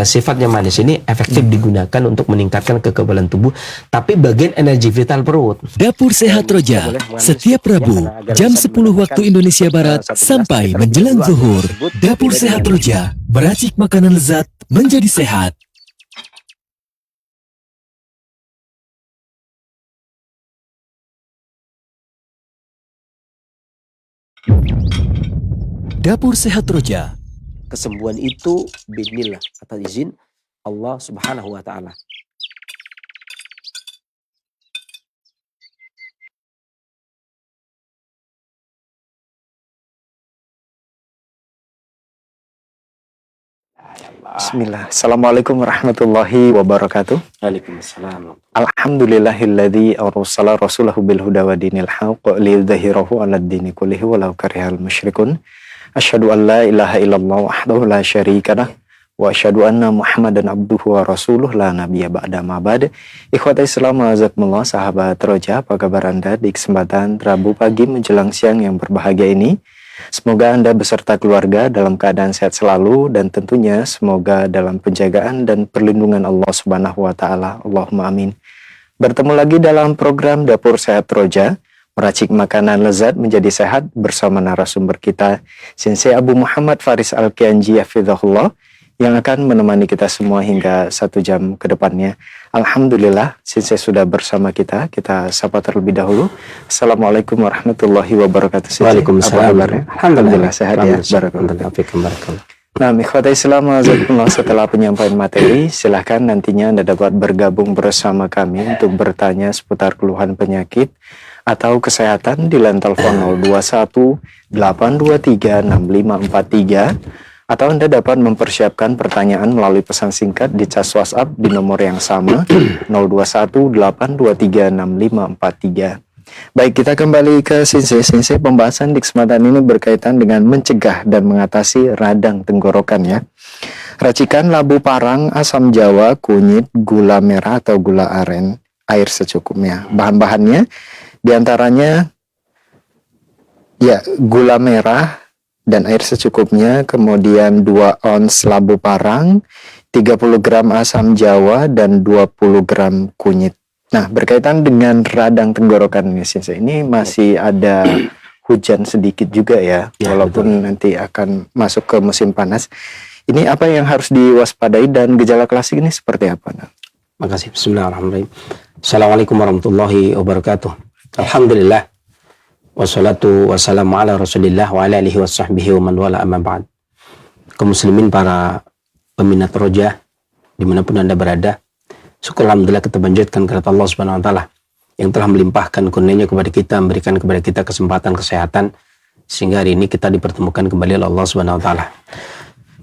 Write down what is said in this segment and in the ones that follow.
sifatnya manis ini efektif digunakan untuk meningkatkan kekebalan tubuh, tapi bagian energi vital perut. Dapur Sehat Roja, setiap Rabu, jam 10 waktu Indonesia Barat sampai menjelang zuhur. Dapur Sehat Roja, meracik makanan lezat menjadi sehat. Dapur Sehat Roja. Kesembuhan itu bismillah, atas izin Allah Subhanahu wa taala. Bismillah. Assalamualaikum warahmatullahi wabarakatuh. Waalaikumsalam. Alhamdulillahilladzi arsala rasulahu bil huda wa dinil haqq liyudhhirahu 'alad dini kullihi walau karihal musyrikun. Asyhadu an la ilaha illallah wahdahu la syarika lah wa asyhadu anna Muhammadan abduhu wa rasuluh la nabiyya ba'da ma ba'd. Ikhwata Islam azakumullah, sahabat Roja, apa kabar Anda di kesempatan Rabu pagi menjelang siang yang berbahagia ini? Semoga Anda beserta keluarga dalam keadaan sehat selalu, dan tentunya semoga dalam penjagaan dan perlindungan Allah Subhanahu wa taala. Allahumma amin. Bertemu lagi dalam program Dapur Sehat Roja, meracik makanan lezat menjadi sehat, bersama narasumber kita Sensei Abu Muhammad Faris Al-Kianji hafizahullah, yang akan menemani kita semua hingga 1 jam ke depannya. Alhamdulillah, Sensei sudah bersama kita. Kita sapa terlebih dahulu. Assalamualaikum warahmatullahi wabarakatuh. Waalaikumsalam. Alhamdulillah sehat ya. Barakallah. Nah, ikhwata Islam azakumullah, setelah penyampaian materi, silahkan nantinya Anda dapat bergabung bersama kami untuk bertanya seputar keluhan penyakit atau kesehatan di line telepon 021 823 6543, atau Anda dapat mempersiapkan pertanyaan melalui pesan singkat di cas WhatsApp di nomor yang sama 021 823 6543. Baik, kita kembali ke Sensei. Pembahasan di kesempatan ini berkaitan dengan mencegah dan mengatasi radang tenggorokan ya. Racikan labu parang, asam jawa, kunyit, gula merah atau gula aren, air secukupnya. Bahan-bahannya diantaranya ya gula merah dan air secukupnya, kemudian 2 ons labu parang, 30 gram asam jawa, dan 20 gram kunyit. Nah, berkaitan dengan radang tenggorokan ini, Sensei, ini masih ada hujan sedikit juga ya, walaupun betul, nanti akan masuk ke musim panas. Ini apa yang harus diwaspadai dan gejala klasik ini seperti apa? Nah? Makasih. Bismillahirrahmanirrahim. Assalamualaikum warahmatullahi wabarakatuh. Alhamdulillah. Wassalatu wassalamu ala rasulillah wa ala alihi wa sahbihi wa man wala amma ba'd. Kaum muslimin, para peminat Roja dimanapun Anda berada, syukur alhamdulillah kita panjatkan kepada Allah Subhanahu wa taala yang telah melimpahkan karunia-Nya kepada kita, memberikan kepada kita kesempatan kesehatan sehingga hari ini kita dipertemukan kembali oleh Allah Subhanahu wa taala.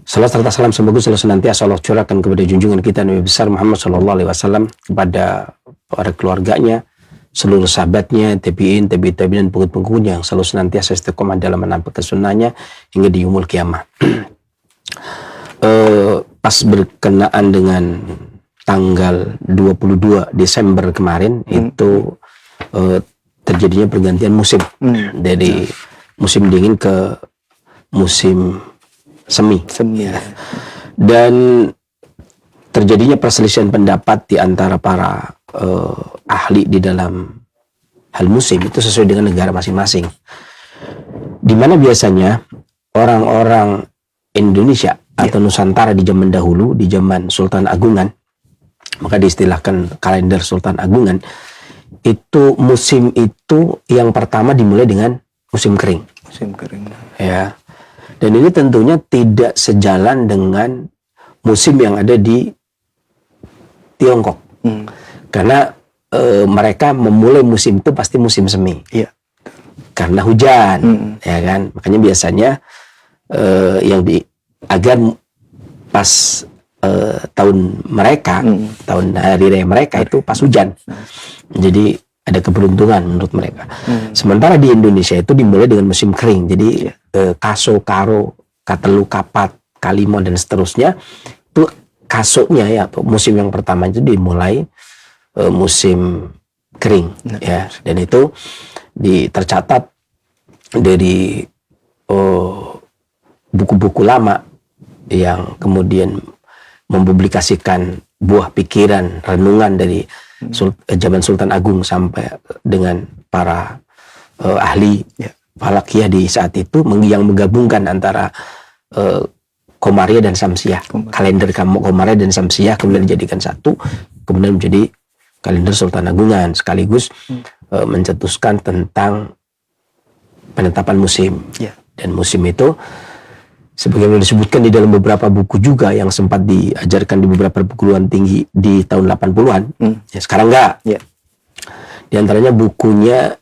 Salam serta salam semoga selalu senantiasa Allah curahkan kepada junjungan kita Nabi besar Muhammad sallallahu alaihi wasallam, kepada para keluarganya, seluruh sahabatnya, tabi'in, dan pengikut-pengikutnya yang selalu senantiasa istiqomah dalam menampilkan sunnahnya hingga di yaumul kiamah. Pas berkenaan dengan tanggal 22 Desember kemarin itu terjadinya pergantian musim dari musim dingin ke musim semi. Dan terjadinya perselisihan pendapat di antara para ahli di dalam hal musim itu sesuai dengan negara masing-masing, di mana biasanya orang-orang Indonesia atau Nusantara di zaman dahulu, di zaman Sultan Agungan, maka diistilahkan kalender Sultan Agungan, itu musim itu yang pertama dimulai dengan musim kering. Ya. Dan ini tentunya tidak sejalan dengan musim yang ada di Tiongkok. Karena mereka memulai musim itu pasti musim semi. Iya. Karena hujan, ya kan? Makanya biasanya agar pas tahun mereka, tahun hari raya mereka itu pas hujan. Jadi ada keberuntungan menurut mereka. Sementara di Indonesia itu dimulai dengan musim kering. Jadi kaso, karo, katelu, kapat, kalimo dan seterusnya itu kasonya ya, musim yang pertama itu dimulai musim kering ya, dan itu tercatat dari buku-buku lama yang kemudian mempublikasikan buah pikiran, renungan dari zaman Sultan Agung sampai dengan para ahli falakiyah di saat itu, yang menggabungkan antara Qomariyah dan Syamsiyah. Kalender Qomariyah dan Syamsiyah kemudian dijadikan satu, kemudian menjadi kalender Sultan Agungan, sekaligus mencetuskan tentang penetapan musim. Dan musim itu sebagaimana disebutkan di dalam beberapa buku juga yang sempat diajarkan di beberapa perguruan tinggi di tahun 80-an. Ya, sekarang enggak. Di antaranya bukunya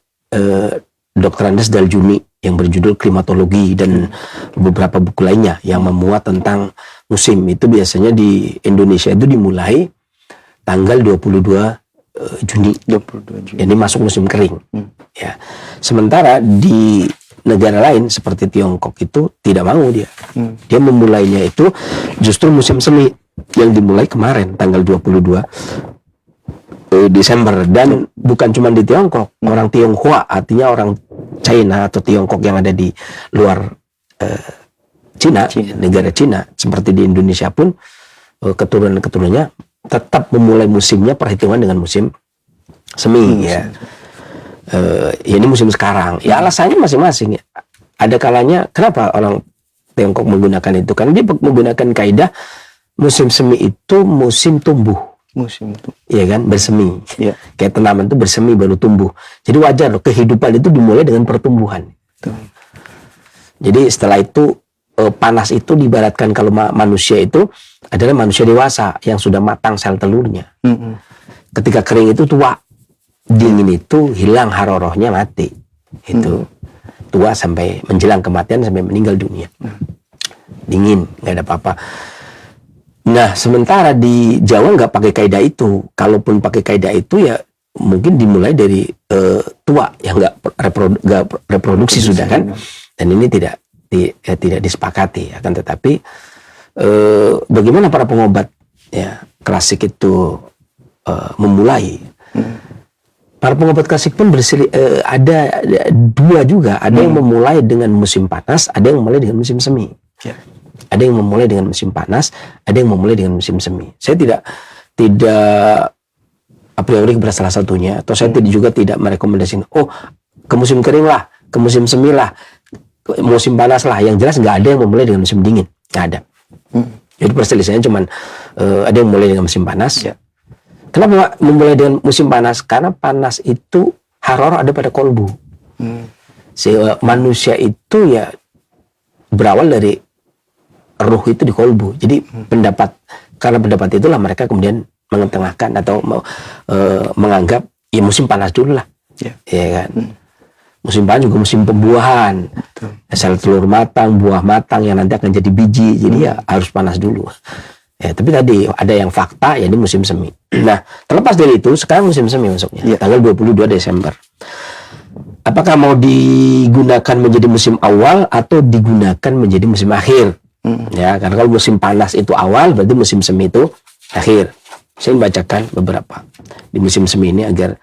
Dr. Andes Daljuni yang berjudul Klimatologi, dan beberapa buku lainnya yang memuat tentang musim. Itu biasanya di Indonesia itu dimulai tanggal 22 Juni. Ini masuk musim kering. Ya. Sementara di negara lain seperti Tiongkok itu tidak mau dia. Dia memulainya itu justru musim semi yang dimulai kemarin tanggal 22 Desember, dan bukan cuma di Tiongkok, orang Tionghoa artinya orang China atau Tiongkok yang ada di luar Cina, negara Cina seperti di Indonesia pun keturunan-keturunannya tetap memulai musimnya perhitungan dengan musim semi. Ini musim sekarang. Ya alasannya masing-masing. Ada kalanya kenapa orang Tiongkok menggunakan itu? Karena dia menggunakan kaidah musim semi itu musim tumbuh. Iya kan, bersemi. Kayak tanaman itu bersemi baru tumbuh. Jadi wajar loh, kehidupan itu dimulai dengan pertumbuhan. Jadi setelah itu panas itu diibaratkan kalau manusia itu adalah manusia dewasa yang sudah matang sel telurnya. Ketika kering itu tua, dingin itu hilang harorohnya, mati. Itu tua sampai menjelang kematian, sampai meninggal dunia. Dingin, nggak ada apa-apa. Nah, sementara di Jawa nggak pakai kaidah itu. Kalaupun pakai kaidah itu ya mungkin dimulai dari tua yang nggak reproduksi sudah kan. Dan ini tidak disepakati. Akan tetapi bagaimana para pengobat ya klasik itu memulai. Para pengobat klasik pun ada dua juga. Ada yang memulai dengan musim panas, ada yang memulai dengan musim semi. Ada yang memulai dengan musim panas, ada yang memulai dengan musim semi. Saya tidak a priori kepada salah satunya, atau saya juga tidak merekomendasikan, ke musim kering lah, ke musim semi lah, ke musim panas lah. Yang jelas nggak ada yang memulai dengan musim dingin, nggak ada. Jadi perselisihannya cuman ada yang memulai dengan musim panas. Kenapa memulai dengan musim panas? Karena panas itu harorah ada pada kolbu. Sehingga manusia itu ya berawal dari ruh itu di kolbu. Jadi karena pendapat itulah mereka kemudian mengetengahkan atau menganggap ya musim panas dulu lah. Ya kan. Musim panas juga musim pembuahan. Sel telur matang, buah matang yang nanti akan jadi biji. Jadi ya harus panas dulu. Ya, tapi tadi ada yang fakta ya ini musim semi. Nah, terlepas dari itu sekarang musim semi masuknya. Tanggal 22 Desember. Apakah mau digunakan menjadi musim awal atau digunakan menjadi musim akhir? Ya, karena kalau musim panas itu awal, berarti musim semi itu akhir. Saya membacakan beberapa di musim semi ini agar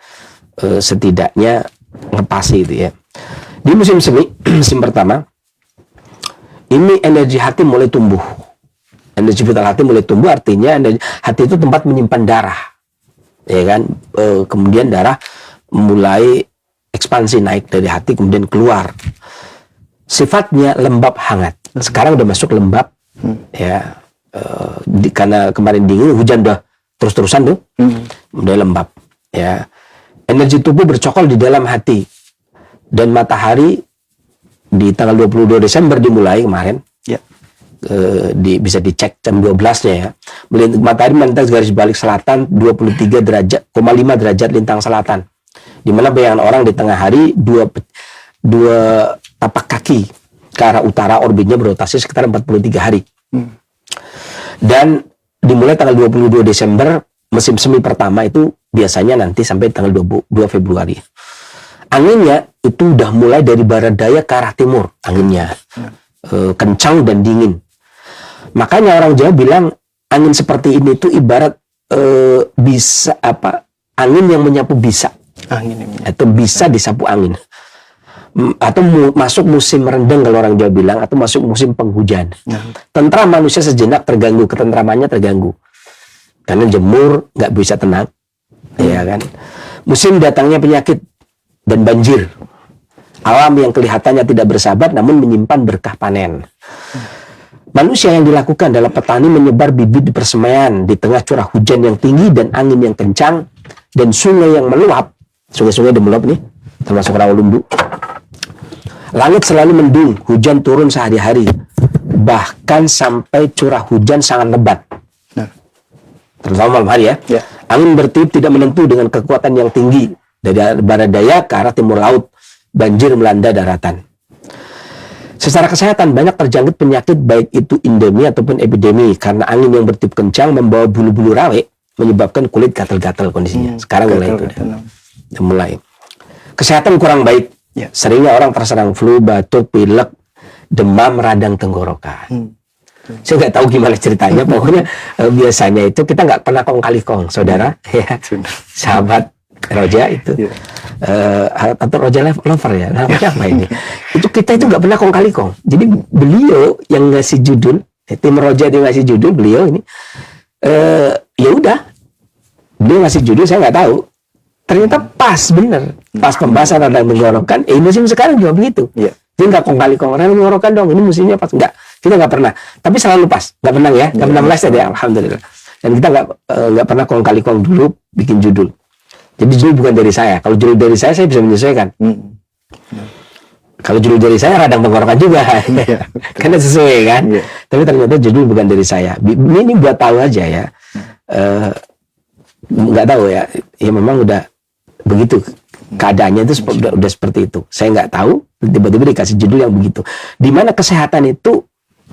setidaknya ngepasi itu ya. Di musim semi, musim pertama, ini energi hati mulai tumbuh. Energi vital hati mulai tumbuh, artinya hati itu tempat menyimpan darah, ya kan. Kemudian darah mulai ekspansi naik dari hati, kemudian keluar. Sifatnya lembab hangat. Sekarang udah masuk lembab, ya. Karena kemarin dingin, hujan udah terus-terusan tuh, udah lembab, ya. Energi tubuh bercokol di dalam hati, dan matahari di tanggal 22 Desember dimulai kemarin. Bisa dicek jam 12-nya ya. Matahari melintang garis balik selatan 23,5 derajat lintang selatan. Di mana bayangan orang di tengah hari dua tapak kaki ke arah utara, orbitnya berotasi sekitar 43 hari. Dan dimulai tanggal 22 Desember, musim semi pertama itu biasanya nanti sampai tanggal 2 Februari. Anginnya itu udah mulai dari barat daya ke arah timur, anginnya kencang dan dingin. Makanya orang Jawa bilang angin seperti ini itu ibarat angin yang menyapu bisa. Atau bisa disapu angin. atau masuk musim rendeng kalau orang Jawa bilang, atau masuk musim penghujan. Tentram manusia sejenak terganggu, ketentramannya terganggu karena jemur, nggak bisa tenang, ya kan. Musim datangnya penyakit dan banjir. Alam yang kelihatannya tidak bersahabat namun menyimpan berkah panen. Manusia yang dilakukan adalah petani menyebar bibit di persemaian di tengah curah hujan yang tinggi dan angin yang kencang dan sungai yang meluap. Sungai-sungai yang meluap nih, termasuk Rawalumbu. Langit selalu mendung, hujan turun sehari-hari, bahkan sampai curah hujan sangat lebat. Terutama malam hari ya. Angin bertiup tidak menentu dengan kekuatan yang tinggi dari barat daya ke arah timur laut. Banjir melanda daratan. Secara kesehatan banyak terjangkit penyakit baik itu endemi ataupun epidemi karena angin yang bertiup kencang membawa bulu-bulu rawe menyebabkan kulit gatal-gatal kondisinya. Sekarang mulai itu mulai. Kesehatan kurang baik. Seringnya orang terserang flu, batuk, pilek, demam, radang tenggorokan. Saya nggak tahu gimana ceritanya. Pokoknya biasanya itu kita nggak pernah kong kali kong, saudara. Ya, sahabat Roja itu atau Roja Lover ya, namanya apa ini? Itu kita itu nggak pernah kong kali kong. Jadi beliau yang ngasih judul, tim Roja dia ngasih judul, beliau ini ya udah, beliau ngasih judul saya nggak tahu. Ternyata pas bener, pas pembahasan radang tenggorokan. Musim sekarang juga begitu. Dia nggak kong kali kong, radang tenggorokan dong, ini musimnya pas nggak? Kita nggak pernah, tapi selalu pas, nggak pernah ya, nggak pernah meleset ya, alhamdulillah. Dan kita nggak pernah kong kali kong dulu bikin judul. Jadi judul bukan dari saya. Kalau judul dari saya bisa menyesuaikan. Kalau judul dari saya radang tenggorokan juga, karena sesuai kan. Tapi ternyata judul bukan dari saya. Ini buat tahu aja ya. Nggak tahu ya. Ya memang udah begitu keadaannya itu udah seperti itu. Saya nggak tahu. Tiba-tiba dikasih judul yang begitu. Di mana kesehatan itu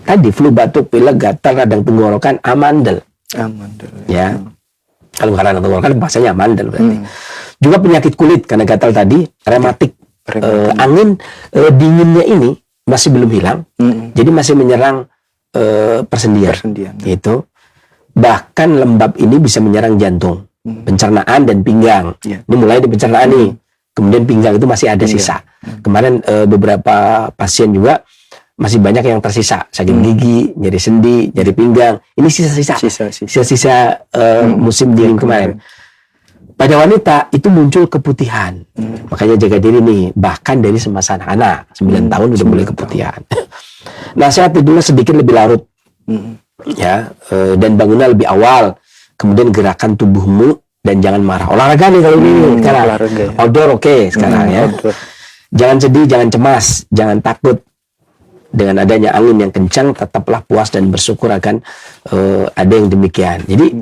tadi flu, batuk, pilek, gatal, radang tenggorokan, amandel. Ya. Kalau karena tenggorokan bahasanya amandel berarti. Juga penyakit kulit karena gatal tadi, rematik. Angin dinginnya ini masih belum hilang. Jadi masih menyerang persendian. Itu. Bahkan lembab ini bisa menyerang jantung, pencernaan dan pinggang. Ini mulai di pencernaan nih. Kemudian pinggang itu masih ada sisa. Kemarin beberapa pasien juga masih banyak yang tersisa, sakit gigi, nyeri sendi, nyeri pinggang. Ini sisa-sisa musim dingin kemarin. Pada wanita itu muncul keputihan, makanya jaga diri nih. Bahkan dari semasa anak 9 tahun udah mulai keputihan. Nasihat tidurnya sedikit lebih larut, ya, dan bangunnya lebih awal. Kemudian gerakan tubuhmu dan jangan marah. Olahraga nih kalau ini sekarang. Outdoor oke sekarang ya. Jangan sedih, jangan cemas, jangan takut. Dengan adanya angin yang kencang, tetaplah puas dan bersyukur akan ada yang demikian. Jadi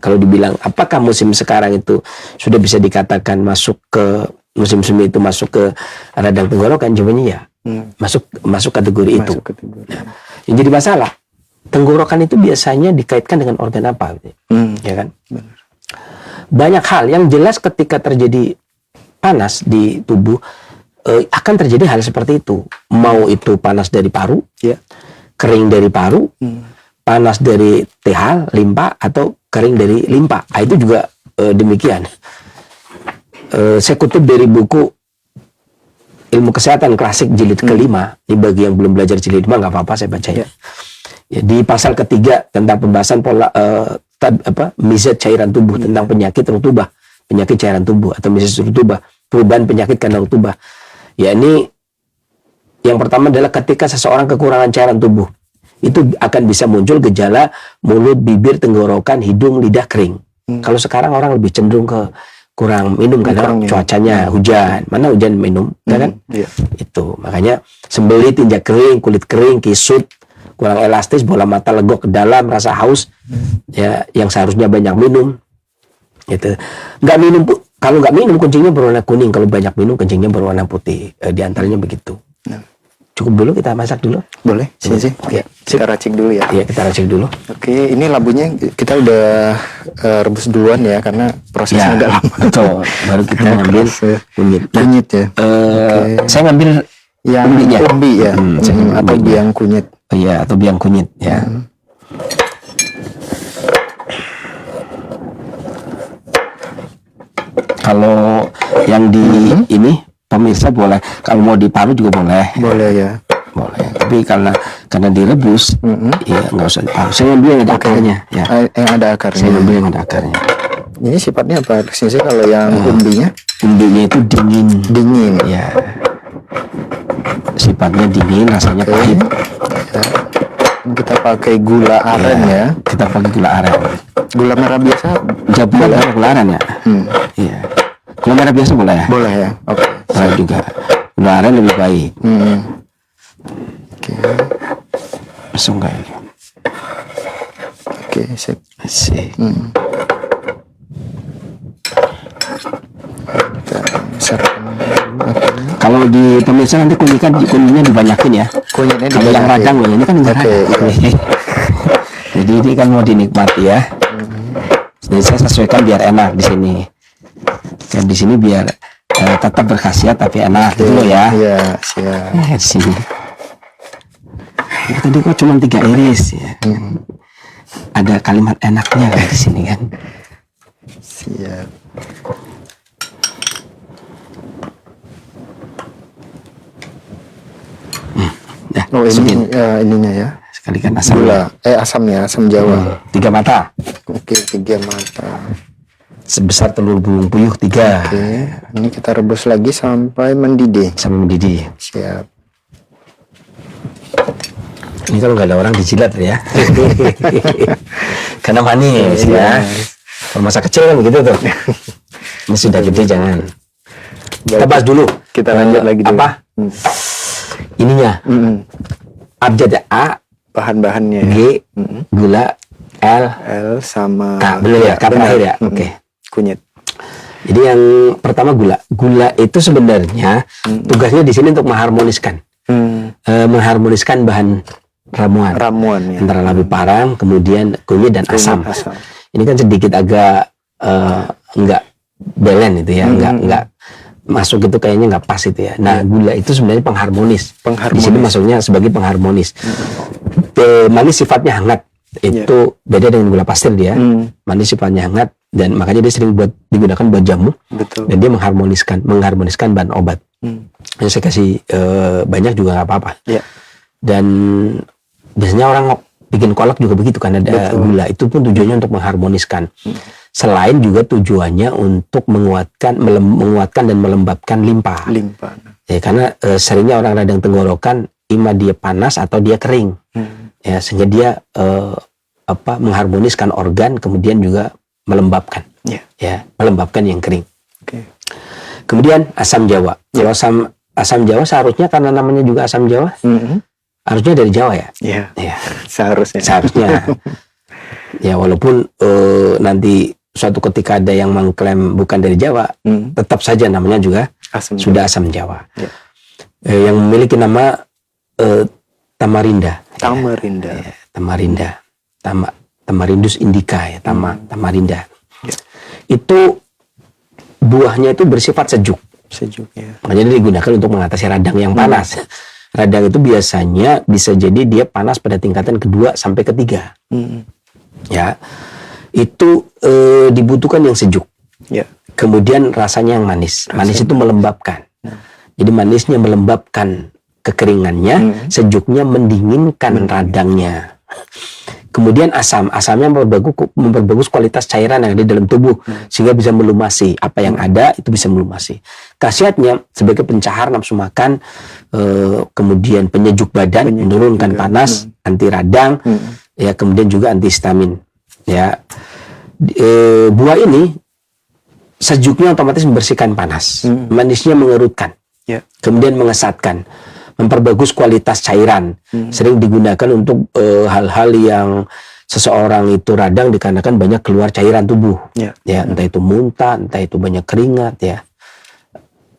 kalau dibilang apakah musim sekarang itu sudah bisa dikatakan masuk ke musim semi itu masuk ke radang tenggorokan, jawabannya ya, masuk kategori itu. Yang jadi masalah, tenggorokan itu biasanya dikaitkan dengan organ apa, ya kan? Banyak hal yang jelas ketika terjadi panas di tubuh. Akan terjadi hal seperti itu. Mau itu panas dari paru, kering dari paru, panas dari TH, limpa, atau kering dari limpa. Itu juga demikian. Saya kutip dari buku Ilmu Kesehatan Klasik jilid kelima. Ini bagi yang belum belajar jilid 5 nggak apa-apa saya baca ya. Di pasal ketiga tentang pembahasan pola mizat cairan tubuh, tentang penyakit rutubah, penyakit cairan tubuh atau mizat rutubah, perubahan penyakit karena rutubah. Ya, ini yang pertama adalah ketika seseorang kekurangan cairan tubuh, itu akan bisa muncul gejala mulut, bibir, tenggorokan, hidung, lidah kering. Kalau sekarang orang lebih cenderung ke kurang minum karena cuacanya hujan. Mana hujan minum, kan? Itu makanya sembelit, tinjak kering, kulit kering, kisut, kurang elastis, bola mata legok ke dalam, rasa haus, ya, yang seharusnya banyak minum. Gitu. Nggak minum, kalau nggak minum kencingnya berwarna kuning, kalau banyak minum kencingnya berwarna putih. Di antaranya begitu. Cukup dulu kita masak dulu. Boleh, sih. Ya, kita racik dulu ya. Iya, kita racik dulu. Oke, ini labunya kita udah rebus duluan ya, karena prosesnya agak lama. Betul. Baru kita ngambil kunyit. Kunyit ya. Saya ngambil yang umbi ya, atau biang kunyit. Iya, atau biang kunyit ya. Kalau yang di ini pemirsa boleh, kalau mau diparut juga boleh. Boleh ya. Boleh. Tapi karena direbus, ya nggak usah diparut. Saya ambil yang ada akarnya. Ya. Yang ada akarnya. Saya ambil yang ada akarnya. Ini sifatnya apa? Sisi kalau yang umbinya? Umbinya itu dingin. Dingin. Ya. Sifatnya dingin, rasanya pahit. Ya. Kita pakai gula aren ya. Kita pakai gula aren. Gula merah biasa? Boleh gula aren ya. Iya. Gula merah biasa boleh ya? Boleh ya. Oke. Boleh juga. Gula aren lebih baik. Oke. Langsung kayak. Oke, sip. Asik. Kalau di pemirsa nanti kunyitnya dibanyakin ya. Kunyitnya Kalau yang radang loh, ini kan enggak radang. Jadi ini kan mau dinikmati ya. Jadi saya sesuaikan biar enak di sini. Dan di sini biar tetap berkhasiat tapi enak gitu loh ya. Iya, siap. Di sini. Tadi kok cuma 3 iris ya. Ada kalimat enaknya kan di sini kan. Siap. Nah, Oh ini ininya ya. sekalikan asam. Gula. Asamnya, asam Jawa. 3 mata. Oke, 3 mata. Sebesar telur burung puyuh 3. Oke, ini kita rebus lagi sampai mendidih. Sampai mendidih. Siap. Ini kalau nggak ada orang dijilat ya. Karena manis ya. Kalau masa kecil kan begitu tuh. Ini sudah gede jangan. Kita bahas dulu. Kita lanjut lagi dulu. Apa? Ininya. Abjad A, Bahan-bahannya ya. G, gula, L, sama K. Benar ya? K terakhir ya. Oke. Kunyit. Jadi yang pertama gula. Gula itu sebenarnya tugasnya di sini untuk mengharmoniskan. Mengharmoniskan bahan ramuan ya. antara labu parang, kemudian kunyit dan asam. Ini kan sedikit agak enggak belen itu ya, enggak masuk itu kayaknya nggak pas itu ya. Nah, gula itu sebenarnya pengharmonis. Di sini masuknya sebagai pengharmonis. Manis sifatnya hangat. Itu beda dengan gula pasir dia. Manis sifatnya hangat dan makanya dia sering digunakan buat jamu. Betul. Dan dia mengharmoniskan bahan obat. Yang saya kasih banyak juga nggak apa-apa. Ya. Dan biasanya orang bikin kolak juga begitu kan, ada gula. Itu pun tujuannya untuk mengharmoniskan. Selain juga tujuannya untuk menguatkan dan melembabkan limpa. Ya, karena seringnya orang radang tenggorokan ima dia panas atau dia kering. Ya, sehingga dia mengharmoniskan organ kemudian juga melembabkan. Ya, melembabkan yang kering. Kemudian asam Jawa. Kalau asam Jawa seharusnya karena namanya juga asam Jawa, harusnya dari Jawa ya. Iya. Seharusnya. Ya, walaupun nanti suatu ketika ada yang mengklaim bukan dari Jawa, tetap saja namanya juga sudah asam Jawa. Yang memiliki nama Tamarinda. Tamarindus indica ya, Tamarinda. Itu buahnya itu bersifat sejuk ya. Makanya digunakan untuk mengatasi radang yang panas. Radang itu biasanya bisa jadi dia panas pada tingkatan kedua sampai ketiga. Ya. Itu dibutuhkan yang sejuk. Kemudian rasanya yang manis. Manis itu melembabkan. Jadi manisnya melembabkan kekeringannya, sejuknya mendinginkan radangnya. Kemudian asamnya memperbagus kualitas cairan yang ada di dalam tubuh sehingga bisa melumasi apa yang ada, itu bisa melumasi. Khasiatnya sebagai pencahar nafsu makan, kemudian penyejuk badan, menurunkan panas, anti radang, ya kemudian juga antihistamin. Ya, buah ini sejuknya otomatis membersihkan panas, manisnya mengerutkan, kemudian mengesatkan, memperbagus kualitas cairan. Sering digunakan untuk hal-hal yang seseorang itu radang dikarenakan banyak keluar cairan tubuh, ya entah itu muntah, entah itu banyak keringat, ya.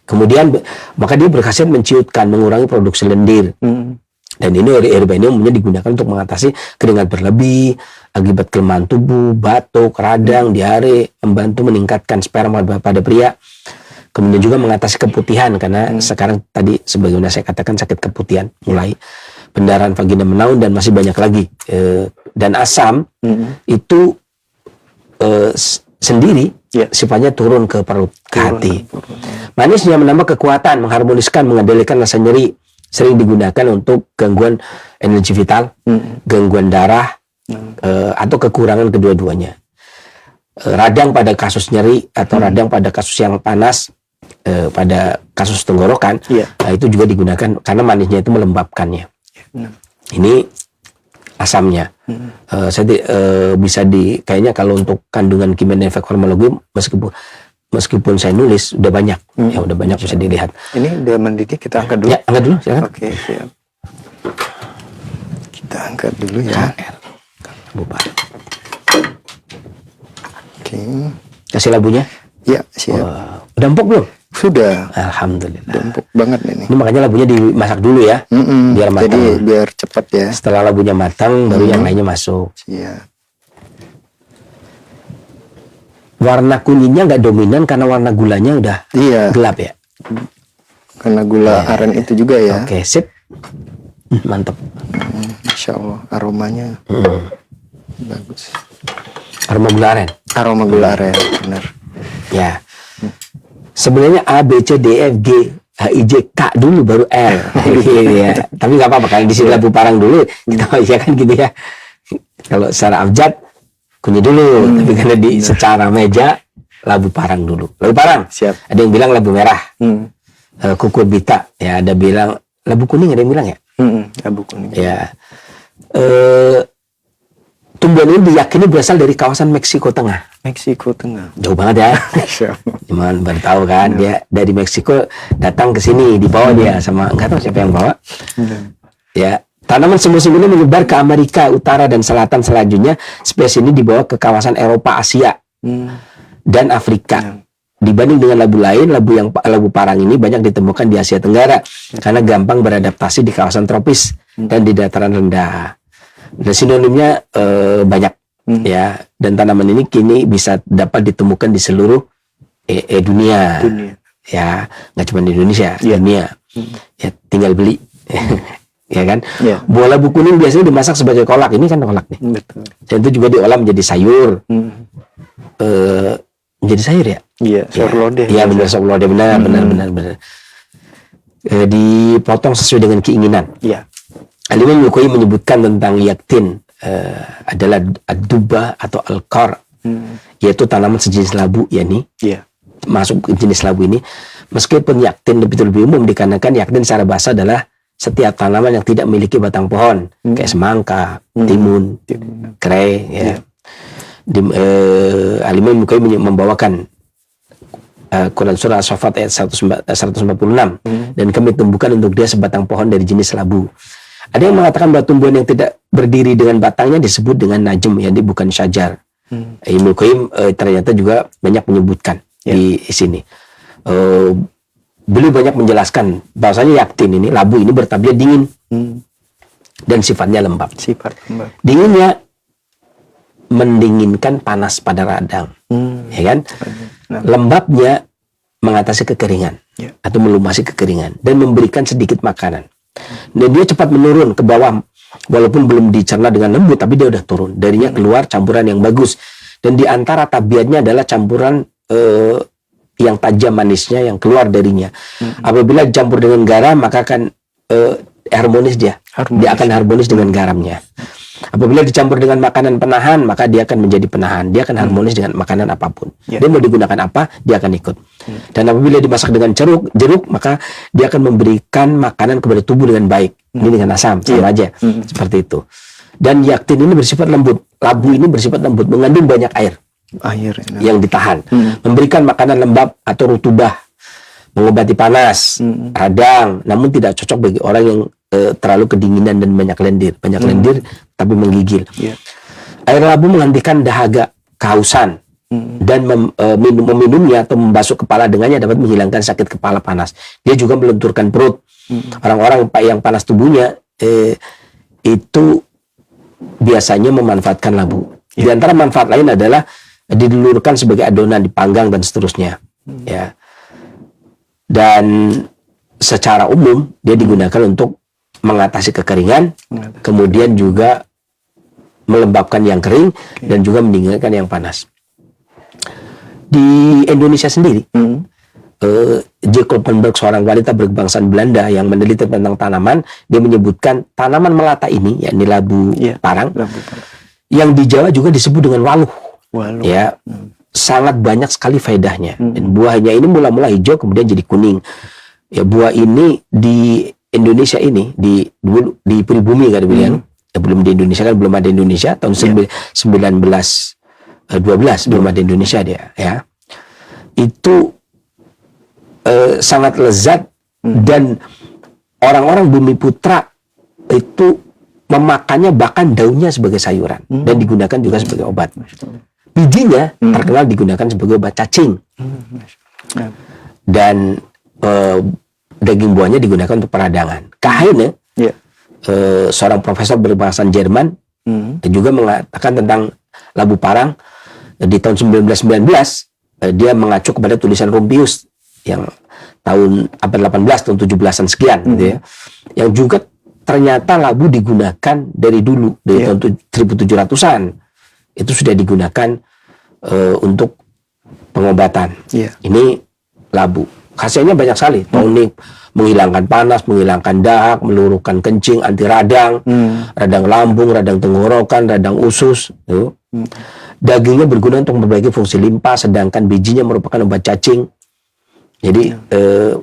Kemudian maka dia berkhasiat menciutkan, mengurangi produksi lendir. Dan ini herba ini umumnya digunakan untuk mengatasi keringat berlebih akibat kelemahan tubuh, batuk, radang, diare, membantu meningkatkan sperma pada pria. Kemudian juga mengatasi keputihan karena sekarang tadi sebagaimana saya katakan sakit keputihan mulai pendarahan vagina menaun dan masih banyak lagi. Dan asam itu sendiri Ya. sifatnya turun ke perut, ke hati. Turun. Manisnya menambah kekuatan, mengharmoniskan, mengendalikan rasa nyeri, sering digunakan untuk gangguan energi vital, gangguan darah, atau kekurangan kedua-duanya. Radang pada kasus nyeri atau radang pada kasus yang panas, pada kasus tenggorokan, nah itu juga digunakan karena manisnya itu melembabkannya. Ini asamnya. Bisa kayaknya kalau untuk kandungan kimia dan efek farmakologi, meskipun saya nulis udah banyak, ya udah banyak bisa dilihat. Ini udah mendidih, kita angkat dulu. Ya, angkat dulu, silakan. Oke, siap. Kita angkat dulu ya. Bubar. Oke. Kasih labunya. Ya, siap. Udah empuk belum? Sudah. Alhamdulillah. Udah empuk banget ini. Ini makanya labunya dimasak dulu ya, biar matang. Jadi biar cepat ya. Setelah labunya matang, baru yang lainnya masuk. Siap. Warna kuningnya nggak dominan karena warna gulanya udah gelap ya. Karena gula aren itu juga ya. Oke, sip. Mantap. Masya Allah, aromanya bagus. Aroma gula aren. Aroma gula aren, benar. Ya. Sebenarnya A, B, C, D, F, G, H, I, J, K dulu baru L. Ya. Tapi nggak apa-apa, kalau di sini labu parang dulu, kita ya kan gitu ya. Kalau secara abjad, kunyit dulu. Tapi karena secara meja, labu parang dulu. Labu parang. Siap. Ada yang bilang labu merah. Kukurbita. Ya, ada bilang labu kuning, ada yang bilang ya. Labu kuning. Ya. Tumbuhan ini diyakini berasal dari kawasan Meksiko Tengah. Meksiko Tengah. Jauh banget ya. Cuman baru tahu kan, dia dari Meksiko datang ke sini, dibawa dia sama nggak tahu siapa yang bawa. Ya, tanaman semusim ini menyebar ke Amerika Utara dan Selatan. Selanjutnya spesies ini dibawa ke kawasan Eropa, Asia, dan Afrika. Dibanding dengan labu lain, labu parang ini banyak ditemukan di Asia Tenggara karena gampang beradaptasi di kawasan tropis dan di dataran rendah. Dan sinonimnya banyak ya, dan tanaman ini kini bisa dapat ditemukan di seluruh dunia. Ya, nggak cuma di Indonesia, dunia. Ya, tinggal beli. Ya kan? Buah labu kuning biasanya dimasak sebagai kolak. Ini kan kolak nih. Betul. Dan itu juga diolah menjadi sayur. Menjadi sayur ya? Iya, sayur lodeh. Iya, benar, sayur lodeh, benar. Dipotong sesuai dengan keinginan. Iya. Al-Imam Al-Bukhari menyebutkan tentang yaktin adalah ad-duba atau al-qar, yaitu tanaman sejenis labu, yakni masuk ke jenis labu ini. Meskipun yaktin lebih umum, dikarenakan yaktin secara bahasa adalah setiap tanaman yang tidak memiliki batang pohon, kayak semangka, timun, kerai. Ya. Al-Imam Al-Bukhari membawakan Quran surah As-Saffat ayat 146, dan kami tumbuhkan untuk dia sebatang pohon dari jenis labu. Ada yang mengatakan bahwa tumbuhan yang tidak berdiri dengan batangnya disebut dengan najem, jadi bukan syajar. Ibnu Qayyim ternyata juga banyak menyebutkan di sini. Beliau banyak menjelaskan bahwasanya yaktin ini, labu ini bertabiat dingin dan sifatnya lembab. Dinginnya mendinginkan panas pada radang, ya kan? Lembabnya mengatasi kekeringan atau melumasi kekeringan dan memberikan sedikit makanan. Dan dia cepat menurun ke bawah, walaupun belum dicerna dengan lembut, tapi dia udah turun. Darinya keluar campuran yang bagus. Dan di antara tabiatnya adalah campuran yang tajam manisnya yang keluar darinya. Apabila dicampur dengan garam, maka akan harmonis dia. Dia akan harmonis dengan garamnya. Apabila dicampur dengan makanan penahan, maka dia akan menjadi penahan. Dia akan harmonis dengan makanan apapun. Dia mau digunakan apa, dia akan ikut. Dan apabila dimasak dengan jeruk, maka dia akan memberikan makanan kepada tubuh dengan baik. Ini dengan asam, sama aja. Seperti itu. Dan yaktin ini bersifat lembut. Labu ini bersifat lembut, mengandung banyak air yang ditahan. Memberikan makanan lembab atau rutubah, mengobati panas, radang, namun tidak cocok bagi orang yang terlalu kedinginan dan banyak lendir. Banyak lendir tapi menggigil. Air labu menghentikan dahaga, kehausan, dan meminumnya atau membasuh kepala dengannya dapat menghilangkan sakit kepala panas. Dia juga melenturkan perut. Orang-orang yang panas tubuhnya itu biasanya memanfaatkan labu. Di antara manfaat lain adalah didulurkan sebagai adonan, dipanggang dan seterusnya. Ya. Dan secara umum dia digunakan untuk mengatasi kekeringan, kemudian juga melembabkan yang kering, dan juga mendinginkan yang panas. Di Indonesia sendiri, J. Kloppenburg, seorang wanita berkebangsaan Belanda yang meneliti tentang tanaman, dia menyebutkan tanaman melata ini, yakni labu parang, yang di Jawa juga disebut dengan waluh. Ya, sangat banyak sekali faedahnya. Dan buahnya ini mula-mula hijau, kemudian jadi kuning. Ya, buah ini di Indonesia ini di pribumi kan dibilang. Ya, belum di Indonesia kan, belum ada Indonesia tahun 1912 belum ada Indonesia dia, ya. Itu sangat lezat dan orang-orang Bumi Putra itu memakannya, bahkan daunnya sebagai sayuran dan digunakan juga sebagai obat. Bijinya terkenal digunakan sebagai obat cacing dan daging buahnya digunakan untuk peradangan. Kahane, seorang profesor berbahasa Jerman, juga mengatakan tentang labu parang di tahun 1919. Dia mengacu kepada tulisan Rumpius yang tahun abad 18, tahun 17-an sekian, gitu ya. Yang juga ternyata labu digunakan dari dulu, dari tahun 1700-an. Itu sudah digunakan untuk pengobatan. Ini labu. Khasiatnya banyak sekali, tonik, menghilangkan panas, menghilangkan dahak, meluruhkan kencing, anti radang, radang lambung, radang tenggorokan, radang usus. Dagingnya berguna untuk memperbaiki fungsi limpa, sedangkan bijinya merupakan obat cacing. Jadi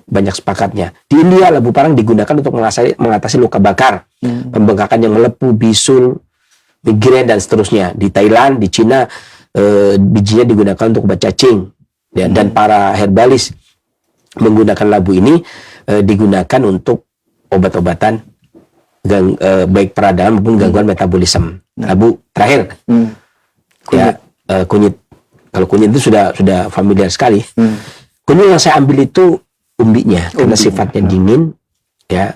banyak sepakatnya. Di India, labu parang digunakan untuk mengatasi luka bakar, pembengkakan yang melepuh, bisul, migrain, dan seterusnya. Di Thailand, di Cina, bijinya digunakan untuk obat cacing. Dan para herbalis menggunakan labu ini digunakan untuk obat-obatan baik peradangan maupun gangguan metabolisme. Labu terakhir, kunyit. Kalau kunyit itu sudah familiar sekali. Kunyit yang saya ambil itu umbinya, karena sifatnya dingin, ya,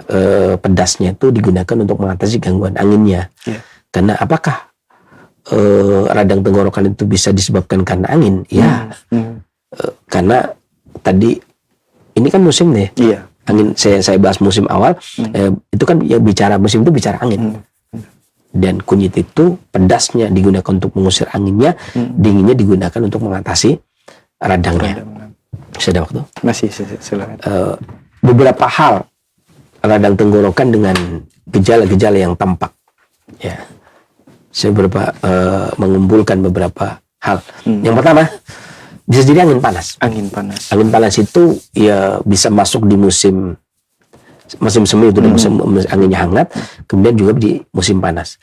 pedasnya itu digunakan untuk mengatasi gangguan anginnya. Karena apakah radang tenggorokan itu bisa disebabkan karena angin? Ya, karena tadi ini kan musim nih. Angin, saya bahas musim awal, itu kan ya bicara musim itu bicara angin. Dan kunyit itu pedasnya digunakan untuk mengusir anginnya, dinginnya digunakan untuk mengatasi radangnya. Sudah waktu? Masih, silakan. Beberapa hal radang tenggorokan dengan gejala-gejala yang tampak. Ya, saya mengumpulkan beberapa hal. Yang pertama, bisa jadi angin panas. Angin panas itu ya bisa masuk di musim semi, itu musim anginnya hangat, kemudian juga di musim panas.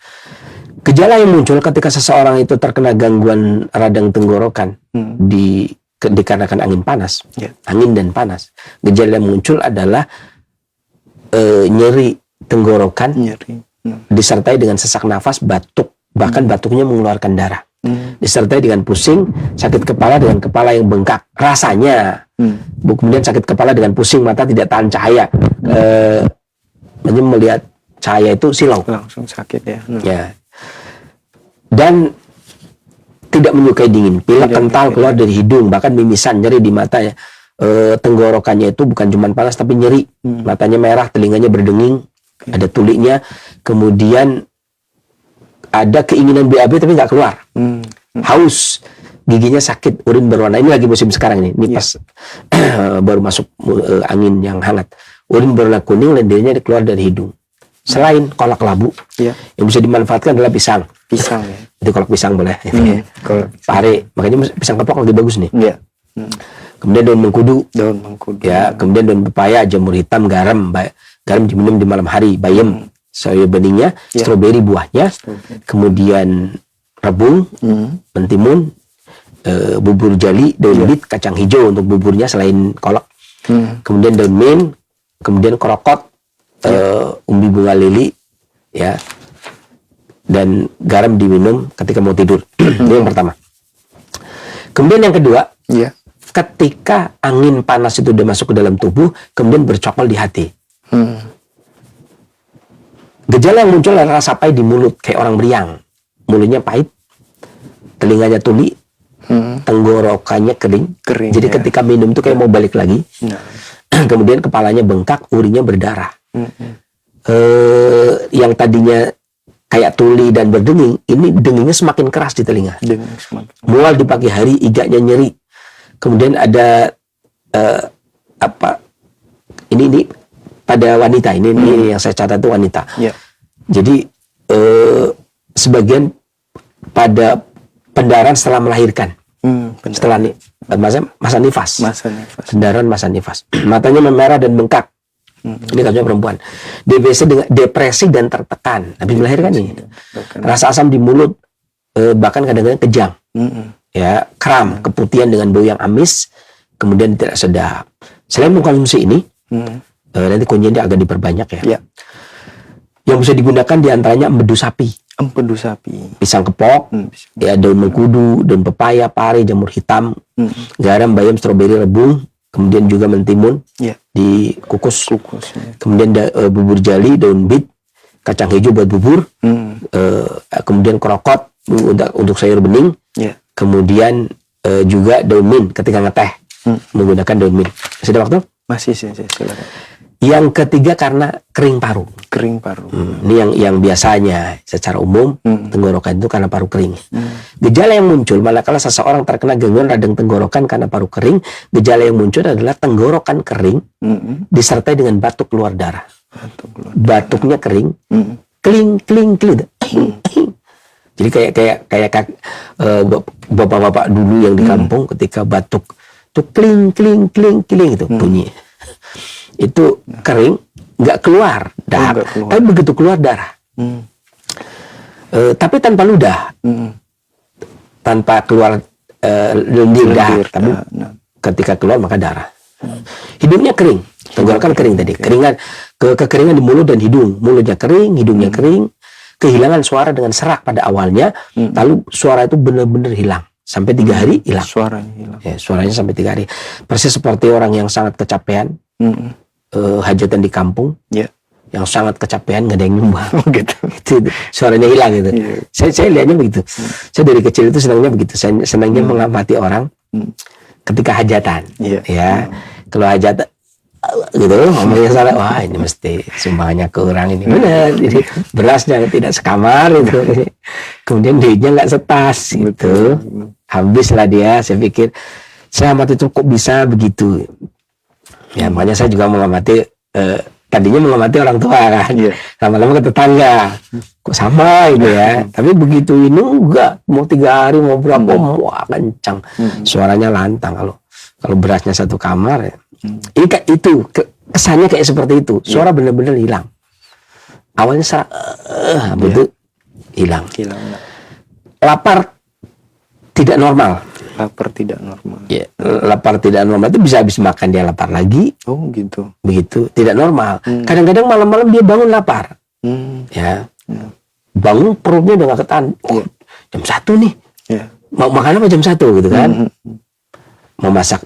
Gejala yang muncul ketika seseorang itu terkena gangguan radang tenggorokan dikarenakan angin panas, angin dan panas. Gejala yang muncul adalah nyeri tenggorokan, disertai dengan sesak nafas, batuk, bahkan batuknya mengeluarkan darah. Disertai dengan pusing, sakit kepala dengan kepala yang bengkak rasanya, kemudian sakit kepala dengan pusing, mata tidak tahan cahaya, melihat cahaya itu silau, langsung sakit ya. Dan tidak menyukai dingin, pilek kental keluar dari hidung, bahkan mimisan, nyeri di mata ya. Tenggorokannya itu bukan cuma panas tapi nyeri, matanya merah, telinganya berdenging, ada tuliknya, kemudian ada keinginan BAB tapi nggak keluar, haus, giginya sakit, urin berwarna. Ini lagi musim sekarang ini pas baru masuk angin yang hangat, urin berwarna kuning, lendirnya keluar dari hidung. Selain kolak labu, yang bisa dimanfaatkan adalah pisang ya. Itu kolak pisang boleh, pare, makanya pisang kepok lebih bagus nih. Kemudian daun mengkudu, ya, kemudian daun pepaya, jamur hitam, garam diminum di malam hari, bayam, soya beningnya, stroberi buahnya, kemudian rebung, mentimun, bubur jali, daun bit, kacang hijau untuk buburnya selain kolak, kemudian daun mint, kemudian krokot, umbi bunga lili, ya, dan garam diminum ketika mau tidur. Itu yang pertama. Kemudian yang kedua, ketika angin panas itu udah masuk ke dalam tubuh, kemudian bercokol di hati. Gejala yang muncul adalah rasa pahit di mulut, kayak orang meriang. Mulutnya pahit, telinganya tuli, tenggorokannya kering. Jadi ketika minum itu kayak mau balik lagi. Kemudian kepalanya bengkak, urinnya berdarah. Yang tadinya kayak tuli dan berdenging, ini dengingnya semakin keras di telinga. Mual di pagi hari, iganya nyeri. Kemudian ada ini pada wanita ini yang saya catat itu wanita. Ya. Jadi sebagian pada pendarahan setelah melahirkan, setelah masa nifas. Pendarahan masa nifas. Matanya memerah dan bengkak. Ini kasusnya perempuan. DBC dengan depresi dan tertekan habis melahirkan ini. Rasa asam di mulut, bahkan kadang-kadang kejang. Ya, kram, keputihan dengan bau yang amis, kemudian tidak sedap. Selain mengkonsumsi ini, nanti kuncinya agak diperbanyak ya. Yang bisa digunakan diantaranya empedu sapi, pisang kepok, ya, daun mengkudu, daun pepaya, pari, jamur hitam, garam, bayam, stroberi rebung, kemudian juga mentimun dikukus, kemudian bubur jali, daun bit, kacang hijau buat bubur, kemudian krokot untuk sayur bening, kemudian juga daun mint ketika ngeteh, menggunakan daun mint. Masih ada waktu? Masih, silakan. Yang ketiga karena kering paru. Ini yang biasanya secara umum tenggorokan itu karena paru kering. Gejala yang muncul manakala seseorang terkena gangguan radang tenggorokan karena paru kering, gejala yang muncul adalah tenggorokan kering disertai dengan batuk keluar darah. Batuknya kering, kling. Jadi kayak bapak-bapak dulu yang di kampung ketika batuk tuh kling itu bunyi. Itu kering, nggak keluar darah, tapi begitu keluar darah, tapi tanpa ludah, tanpa keluar lendir darah, tapi ketika keluar maka darah. Hidungnya kering, tenggorokan kering tadi, kekeringan di mulut dan hidung, mulutnya kering, hidungnya kering, kehilangan suara dengan serak pada awalnya, lalu suara itu benar-benar hilang. Sampai 3 hari hilang. Suaranya sampai 3 hari. Persis seperti orang yang sangat kecapean, hajatan di kampung, yang sangat kecapean, nggak ada yang nyumbang. Gitu. Suaranya hilang gitu. Saya lihatnya begitu. Saya dari kecil itu senangnya begitu. Saya senangnya mengamati orang ketika hajatan. Ya, kalau hajatan gitu, ngomongnya salah, wah ini mesti sumbangannya kurang ini. Benar. Jadi berasnya tidak sekamar gitu. Kemudian duitnya nggak setas gitu. Habislah dia. Saya pikir saya amati itu kok bisa begitu. Ya makanya saya juga mengamati, tadinya mengamati orang tua kan, lama-lama ke tetangga, kok sama ini ya. Tapi begitu ini enggak, mau 3 hari mau berapa, wah kencang, suaranya lantang. Kalau berasnya satu kamar ya. Ini kayak itu kesannya kayak seperti itu, suara benar-benar hilang. Awalnya serak, begitu hilang. Lapar tidak normal. Ya, lapar tidak normal itu bisa habis makan dia lapar lagi. Oh gitu. Begitu, tidak normal. Kadang-kadang malam-malam dia bangun lapar. Ya. Bangun perutnya udah gak ketahan. Jam 1 nih. Mau makan apa jam 1 gitu kan. Mau masak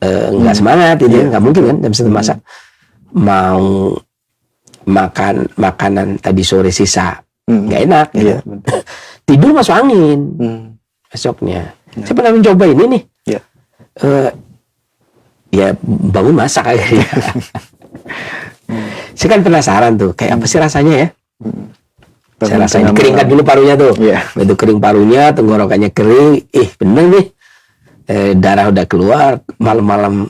nggak semangat gitu, nggak mungkin kan jam 1 masak. Mau makan makanan tadi sore sisa nggak enak gitu. Tidur masuk angin. Besoknya saya pernah mencoba ini nih, ya bangun masak akhirnya. Saya kan penasaran tuh kayak apa sih rasanya ya. Saya rasain dikeringkan dulu parunya tuh, itu kering parunya, tenggorokannya kering, bener nih, darah udah keluar, malam-malam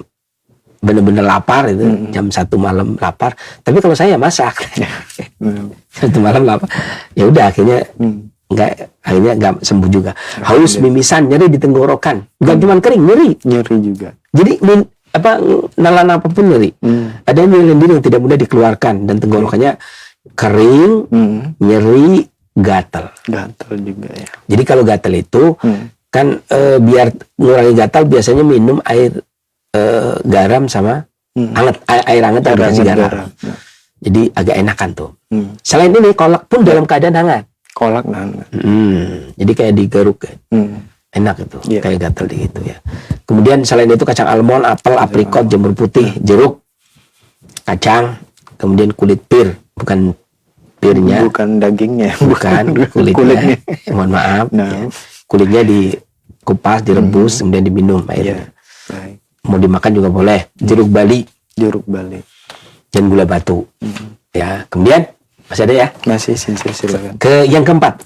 bener-bener lapar itu, jam 1 malam lapar. Tapi kalau saya masak, 1 malam lapar, ya udah akhirnya akhirnya nggak sembuh juga. Haus, mimisan, nyeri di tenggorokan, bukan cuma kering, nyeri juga. Jadi nalan apapun nyeri. Ada lendir yang tidak mudah dikeluarkan dan tenggorokannya kering, nyeri, gatal juga ya. Jadi kalau gatal itu kan biar mengurangi gatal biasanya minum air garam sama air hangat atau dikasih garam. Jadi agak enakan tuh. Selain ini kolak pun dalam keadaan hangat. Jadi kayak digaruk enak itu, kayak gatal gitu ya. Kemudian selain itu kacang almond, apel, aprikot, jamur putih, jeruk, kacang, kemudian kulit pir, bukan pirnya, bukan dagingnya, bukan kulitnya. Mohon maaf, kulitnya dikupas, direbus, kemudian diminum airnya. Mau dimakan juga boleh. Jeruk bali, dan gula batu. Ya, kemudian masih ada ya? Masih, silakan. Ke yang keempat,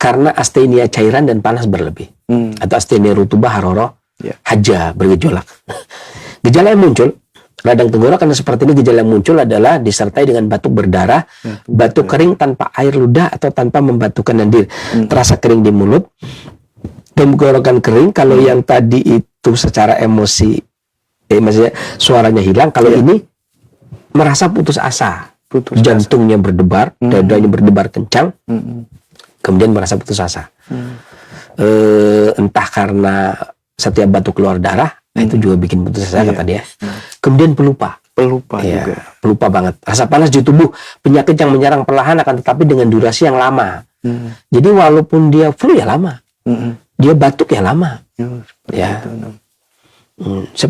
karena astenia cairan dan panas berlebih, atau astenia rutubah haroro haja bergejolak. Gejala yang muncul radang tenggorokan seperti ini, gejala yang muncul adalah disertai dengan batuk berdarah, batuk kering tanpa air ludah atau tanpa membatukan nandir, terasa kering di mulut, tenggorokan kering. Kalau yang tadi itu secara emosi, maksudnya suaranya hilang. Kalau ini merasa putus asa, jantungnya berdebar, dadanya berdebar kencang, kemudian merasa putus asa. Entah karena setiap batuk keluar darah, itu juga bikin putus asa kata dia. Kemudian pelupa juga. Pelupa banget. Rasa panas di tubuh, penyakit yang menyerang perlahan akan tetapi dengan durasi yang lama. Jadi walaupun dia flu ya lama, dia batuk ya lama. Saya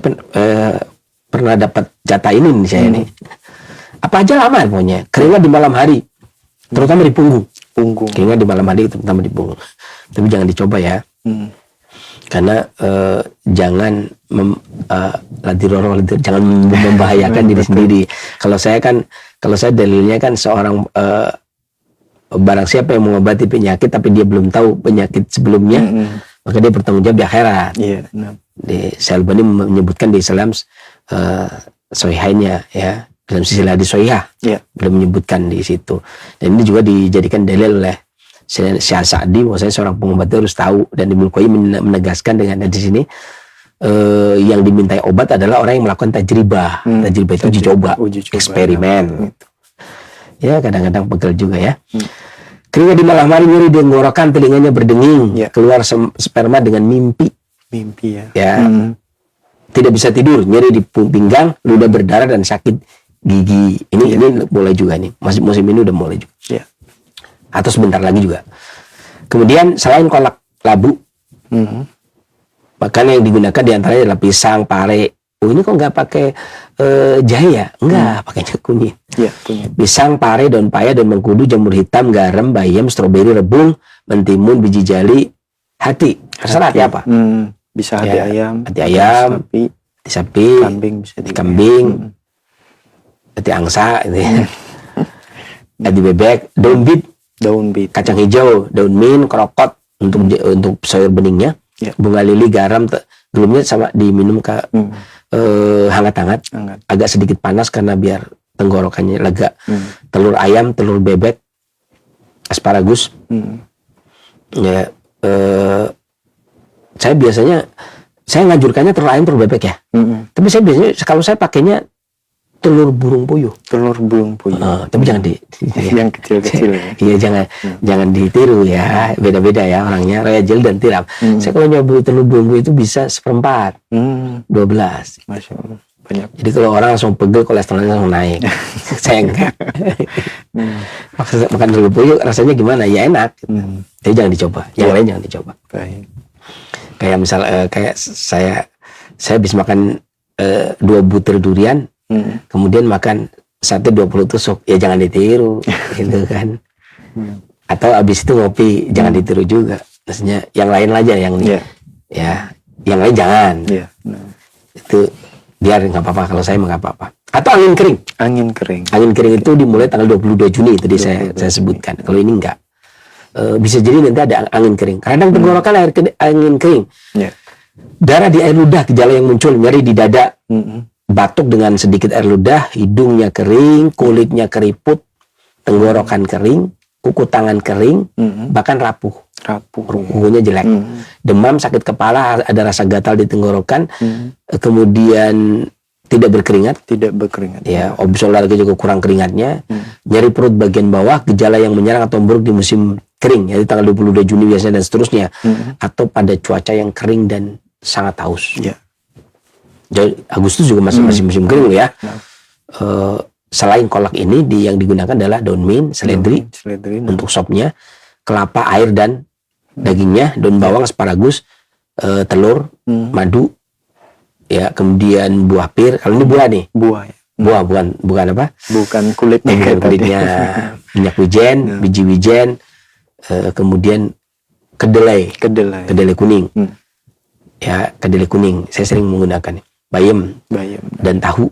pernah dapat jatah ini nih saya nih. Apa aja lama pokoknya. Keringat di malam hari, terutama di punggung. Keringat di malam hari terutama di punggung. Tapi jangan dicoba ya. Karena jangan jangan membahayakan diri sendiri. Kalau saya dalilnya kan seorang barang siapa yang mengobati penyakit tapi dia belum tahu penyakit sebelumnya, maka dia bertanggung jawab di akhirat. Di Syalbani menyebutkan di Islam sohihainnya ya, dalam silsilah hadis sohihah, belum menyebutkan di situ. Dan ini juga dijadikan dalil oleh Syekh Sa'di bahwasanya seorang pengobat harus tahu, dan Ibnu Qayyim menegaskan dengan hadis ini yang dimintai obat adalah orang yang melakukan tajribah. Tajribah itu uji coba, eksperimen. Ya kadang-kadang pegel juga ya. Keringat di malam hari, nyeri di tenggorokan, telinganya berdenging, keluar sperma dengan mimpi ya. Tidak bisa tidur, nyeri di pinggang, ludah berdarah dan sakit gigi. Ini mulai juga nih, musim ini udah mulai juga. Atau sebentar lagi juga. Kemudian selain kolak labu, makanan yang digunakan diantaranya adalah pisang, pare. Ini kok nggak pakai jahe ya? Enggak, pakainya kunyit. Pisang, pare, daun paya, daun mengkudu, jamur hitam, garam, bayam, stroberi, rebung, mentimun, biji jali, hati. Terserah hati apa? Bisa hati ayam, hati sapi, kambing, bisa kambing, hati angsa, hati bebek, daun bit, kacang hijau, daun mint, krokot untuk sayur beningnya, bunga lili, garam, belumnya sama diminum hangat-hangat, agak sedikit panas karena biar tenggorokannya lega. Telur ayam, telur bebek, asparagus. Saya ngajurkannya telur ayam, telur bebek ya. Tapi saya biasanya kalau saya pakainya telur burung puyuh. Tapi jangan yang kecil-kecil. Iya, jangan ditiru ya. Beda-beda ya orangnya. Rajil dan tiram. Saya kalau nyoba telur burung puyuh itu bisa 1/4, 12. Masya Allah, banyak. Jadi kalau orang langsung pegel, kolesterolnya langsung naik. Saya enggak. Makan telur puyuh rasanya gimana? Ya enak. Tapi jangan dicoba. Yang lain jangan dicoba. Baik. Kayak misal kayak saya habis makan 2 butir durian, kemudian makan sate 20 tusuk, ya jangan ditiru gitu kan. Atau habis itu ngopi, jangan ditiru juga. Maksudnya yang lain aja yang yang lain jangan. Itu biar nggak apa-apa, kalau saya nggak apa-apa. Atau angin kering itu dimulai tanggal 22 Juni tadi saya sebutkan. Kalau ini enggak, bisa jadi nanti ada angin kering. Kadang tenggorokan angin kering, darah di air ludah, gejala yang muncul nyeri di dada, batuk dengan sedikit air ludah, hidungnya kering, kulitnya keriput, tenggorokan kering, kuku tangan kering, bahkan rapuh, kukunya jelek, demam, sakit kepala, ada rasa gatal di tenggorokan, kemudian tidak berkeringat, ya, olahraga juga kurang keringatnya, nyeri perut bagian bawah, gejala yang menyerang atau memburuk di musim kering, jadi tanggal 22 Juni biasanya dan seterusnya, atau pada cuaca yang kering dan sangat haus. Jadi Agustus juga masih musim kering ya. Selain kolak ini yang digunakan adalah daun mint, seledri untuk sopnya, kelapa, air dan dagingnya, daun bawang, asparagus, telur, madu, ya, kemudian buah pir. Kalau ini buah nih, buah bukan apa? Bukan kulitnya. Minyak wijen, biji wijen, kemudian kedelai kuning. Ya, kedelai kuning. Saya sering menggunakan bayam dan tahu,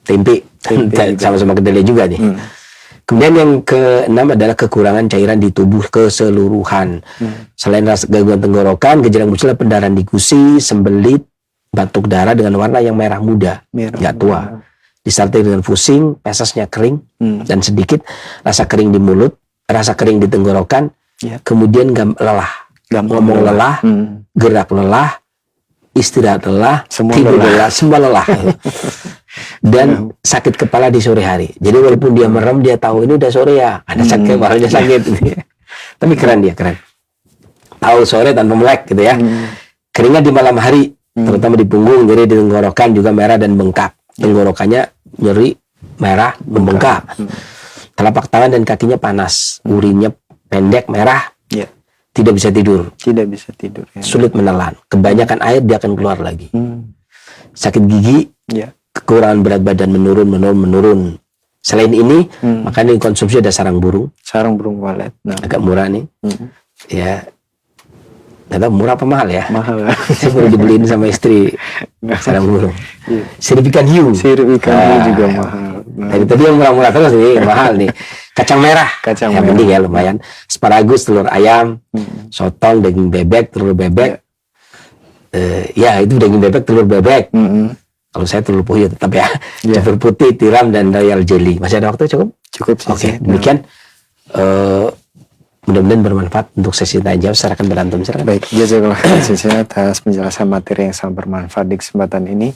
tempe sama-sama kedelai juga nih. Kemudian yang keenam adalah kekurangan cairan di tubuh keseluruhan. Selain rasa gangguan tenggorokan, gejala muncul pendarahan di gusi, sembelit, batuk darah dengan warna yang merah muda, nggak tua. Disertai dengan pusing, pesasnya kering, dan sedikit rasa kering di mulut, rasa kering di tenggorokan, kemudian lelah, ngomong lelah, gerak lelah, istirahat lelah, tidur lelah, semua lelah. Dan sakit kepala di sore hari. Jadi walaupun dia merem, dia tahu ini udah sore ya, ada sakit kepalanya sakit. Tapi keren dia, keren. Tahu sore tanpa melek gitu ya. Keringat di malam hari, terutama di punggung, nyeri di tenggorokan juga merah dan bengkak. Tenggorokannya nyeri, merah, membengkak. Telapak tangan dan kakinya panas, urinnya pendek, merah. Tidak bisa tidur. Tidak bisa tidur. Ya. Sulit menelan. Kebanyakan air dia akan keluar lagi. Sakit gigi, kekurangan berat badan menurun. Selain ini, makanya konsumsi ada sarang burung. Sarang burung walet. Agak murah nih. Ya, nggak tahu murah apa mahal ya. Mahal. Saya baru dibeliin sama istri sarang burung. Sirip ikan hiu. Sirip ikan hiu juga mahal. Tadi yang murah-murah terus nih, mahal nih. Kacang merah. Kacang ya, merah. Mending ya lumayan. Asparagus, telur ayam, sotong, daging bebek, telur bebek. Ya itu daging bebek, telur bebek. Kalau saya telur puyuh tetap ya. Telur putih, tiram, dan royal jelly. Masih ada waktu cukup? Cukup sih. Oke, demikian. Mudah-mudahan bermanfaat untuk sesi tanya jawab. Silakan berantum, silakan. Baik, jazakallah khairan atas penjelasan materi yang sangat bermanfaat di kesempatan ini.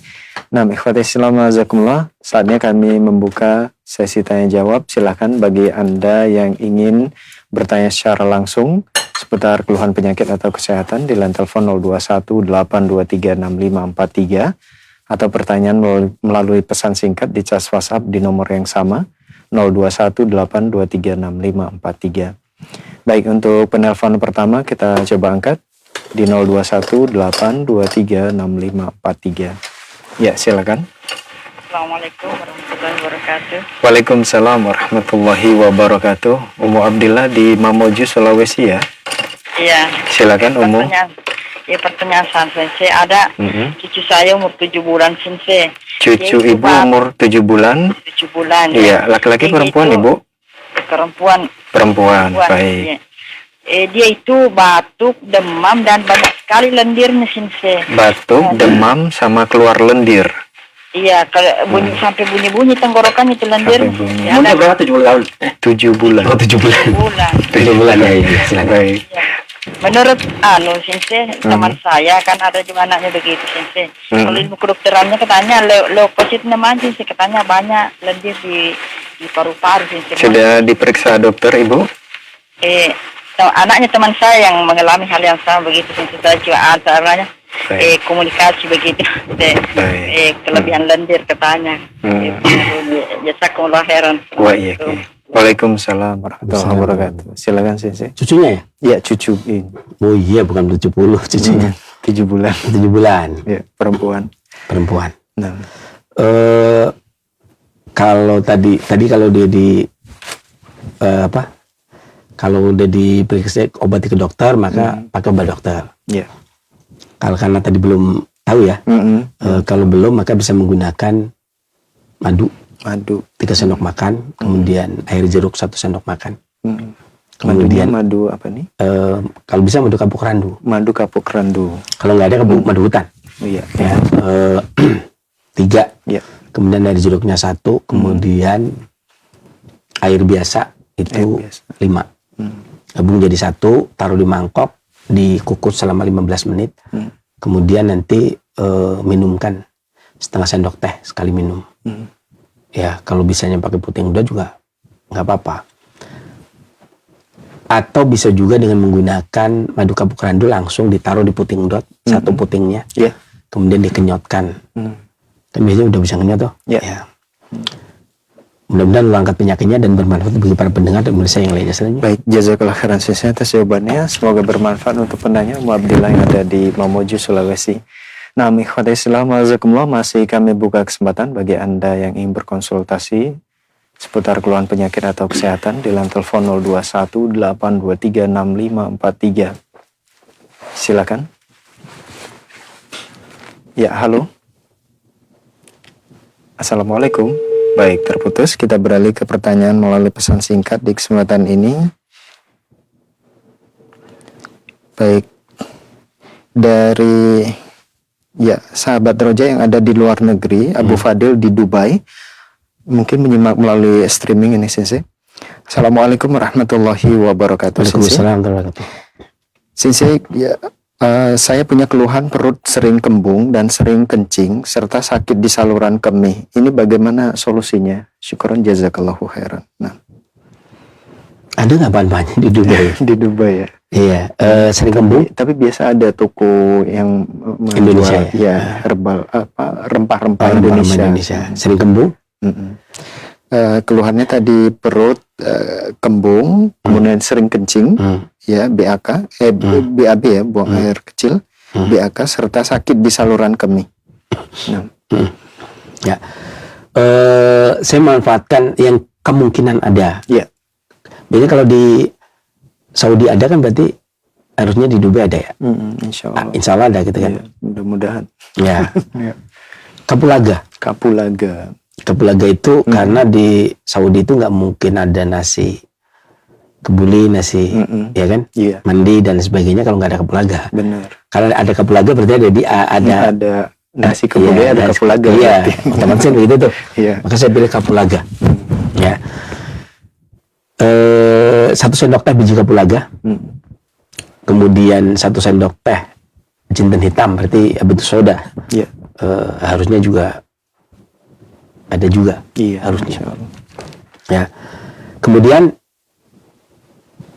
Nah, ikhwati Islam azakumullah, saatnya kami membuka sesi tanya jawab. Silakan bagi Anda yang ingin bertanya secara langsung seputar keluhan penyakit atau kesehatan di line telepon 0218236543 atau pertanyaan melalui pesan singkat di cas WhatsApp di nomor yang sama 0218236543. Baik, untuk penelpon pertama kita coba angkat di 0218236543. Ya, silakan. Assalamualaikum warahmatullahi wabarakatuh. Waalaikumsalam warahmatullahi wabarakatuh. Umu Abdillah di Mamuju, Sulawesi ya. Iya. Silakan Umu. Pertanyaan Sensei, ada cucu saya umur 7 bulan Sensei. Cucu ibu umur 7 bulan. 7 bulan. Iya, laki-laki perempuan ibu? Perempuan, baik. Ya. Dia itu batuk, demam, dan banyak sekali lendirnya Sensei. Batuk, demam, sama keluar lendir. Iya, kalau sampai bunyi-bunyi tenggorokan itu lendir. Ya, Umurnya berapa? 7 tahun? 7 bulan. Oh, 7 bulan. 7 bulan ya, silakan. Baik. Ya. Menurut Sensei, teman saya kan ada juga anaknya begitu Sensei. Kalau ilmu kedokterannya katanya leukosit namanya Sensei, katanya banyak lendir di paru-paru Sensei. Sudah diperiksa dokter ibu? Anaknya teman saya yang mengalami hal yang sama begitu Sensei, saya juga antaranya komunikasi begitu. Kelebihan lendir katanya. Jazakumullah khairan. Waalaikumsalam warahmatullahi wabarakatuh. Silakan Sensei. Cucunya ya? Ya, cucu ini. Oh iya, bukan 70 cucunya. 7 bulan. 7 bulan. Ya, perempuan. Nah. Kalau tadi kalau dia kalau udah diperiksa obati ke dokter, maka pakai obat dokter. Ya. Kalau karena tadi belum tahu ya, kalau belum maka bisa menggunakan madu 3 sendok makan, kemudian air jeruk 1 sendok makan. Kemudian madu apa nih? Kalau bisa madu kapuk randu. Madu kapuk randu. Kalau nggak ada madu hutan. Iya. Ya, 3. Ya. Kemudian air jeruknya 1, kemudian air biasa itu 5. Gabung jadi 1, taruh di mangkok, dikukus selama 15 menit. Kemudian nanti minumkan setengah sendok teh sekali minum. Ya, kalau bisanya pakai puting udang juga nggak apa-apa. Atau bisa juga dengan menggunakan madu kapuk randu langsung ditaruh di puting udang, 1 putingnya. Kemudian dikenyotkan. Kan biasanya udah bisa ngenyot tuh. Ya. Mudah-mudahan lu angkat penyakitnya dan bermanfaat bagi para pendengar dan pemirsa yang lainnya selanjutnya. Baik, jazakallah khairan Sensei atas jawabannya. Semoga bermanfaat untuk penanya Umu Abdillah yang ada di Mamuju, Sulawesi. Nah, ikhwati Islam azakumullah, masih kami buka kesempatan bagi Anda yang ingin berkonsultasi seputar keluhan penyakit atau kesehatan di line telepon 0218236543. Silakan. Ya, halo. Assalamualaikum. Baik, terputus. Kita beralih ke pertanyaan melalui pesan singkat di kesempatan ini. Baik, dari sahabat Roja yang ada di luar negeri, Abu Fadil di Dubai, mungkin menyimak melalui streaming ini, Sensei. Assalamualaikum warahmatullahi wabarakatuh. Waalaikumsalam warahmatullahi wabarakatuh. Sensei, saya punya keluhan perut sering kembung dan sering kencing serta sakit di saluran kemih. Ini bagaimana solusinya? Syukron jazakallahu khairan. Nah, ada nggak bahan-bahannya di Dubai? di Dubai ya. Iya, sering kembung. Tapi biasa ada toko yang Indonesia menjual, ya herbal rempah-rempah Indonesia. Indonesia. Sering kembung. Keluhannya tadi perut kembung, kemudian sering kencing, ya BAK, BAB ya, buang air kecil, BAK serta sakit di saluran kemih. Nah. Ya, saya manfaatkan yang kemungkinan ada. Ya. Biasanya kalau di Saudi ada kan berarti harusnya di Dubai ada ya. Insya Allah. Insya Allah ada gitu kan. Ya, mudah-mudahan. Ya. Ya. Kapulaga. Kapulaga itu karena di Saudi itu nggak mungkin ada nasi kebuli, nasi ya kan, mandi dan sebagainya kalau nggak ada kapulaga. Benar. Kalau ada kapulaga berarti ada nasi kebuli, ada kapulaga. Iya, otomatis begitu tuh. Iya. Maka saya pilih kapulaga. Ya. 1 sendok teh biji kapulaga. Kemudian 1 sendok teh jinten hitam, berarti betul soda. Iya. Harusnya juga ada juga, harusnya. Ya. Kemudian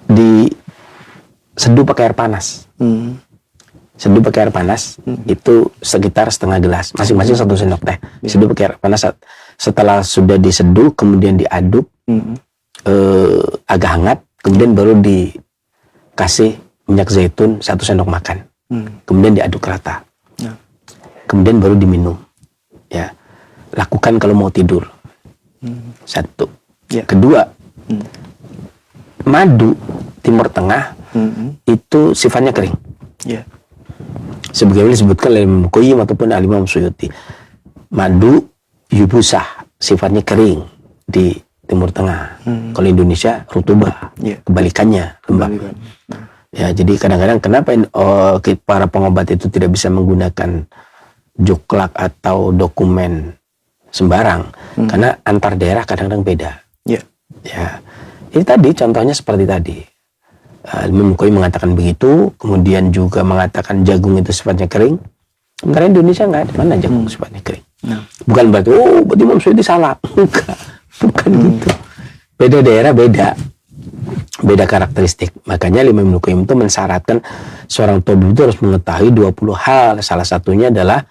diseduh pakai air panas. Seduh pakai air panas itu sekitar setengah gelas, masing-masing 1 sendok teh. Seduh pakai air panas. Setelah sudah diseduh, kemudian diaduk agak hangat, kemudian baru dikasih minyak zaitun 1 sendok makan. Kemudian diaduk rata. Kemudian baru diminum. Ya. Lakukan kalau mau tidur. 1. Kedua, madu Timur Tengah itu sifatnya kering. Sebagaimana disebutkan oleh Imam Qayyim ataupun Al-Imam Suyuti. Madu yubusah, sifatnya kering di Timur Tengah. Kalau Indonesia rutubah, kebalikannya lembab. Ya, jadi kadang-kadang kenapa para pengobat itu tidak bisa menggunakan juklak atau dokumen sembarang, karena antar daerah kadang-kadang beda. Ya, ini tadi contohnya seperti tadi. Imam Qayyim mengatakan begitu, kemudian juga mengatakan jagung itu sifatnya kering. Sementara Indonesia nggak ada, mana jagung sifatnya kering. Bukan berarti berarti Imam Suyuti salah. Bukan gitu. Beda daerah beda karakteristik. Makanya Imam Qayyim itu mensyaratkan seorang tabib itu harus mengetahui 20 hal. Salah satunya adalah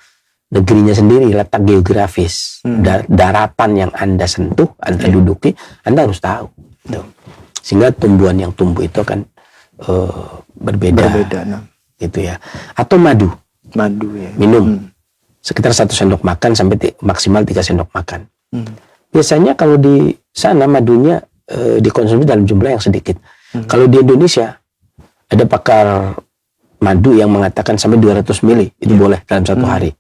negerinya sendiri, letak geografis, daratan yang Anda sentuh, Anda duduki, Anda harus tahu. Sehingga tumbuhan yang tumbuh itu akan berbeda gitu ya. Atau madu ya. Minum sekitar 1 sendok makan sampai maksimal 3 sendok makan. Biasanya kalau di sana madunya dikonsumsi dalam jumlah yang sedikit. Kalau di Indonesia ada pakar madu yang mengatakan sampai 200 mili itu boleh dalam 1 hari.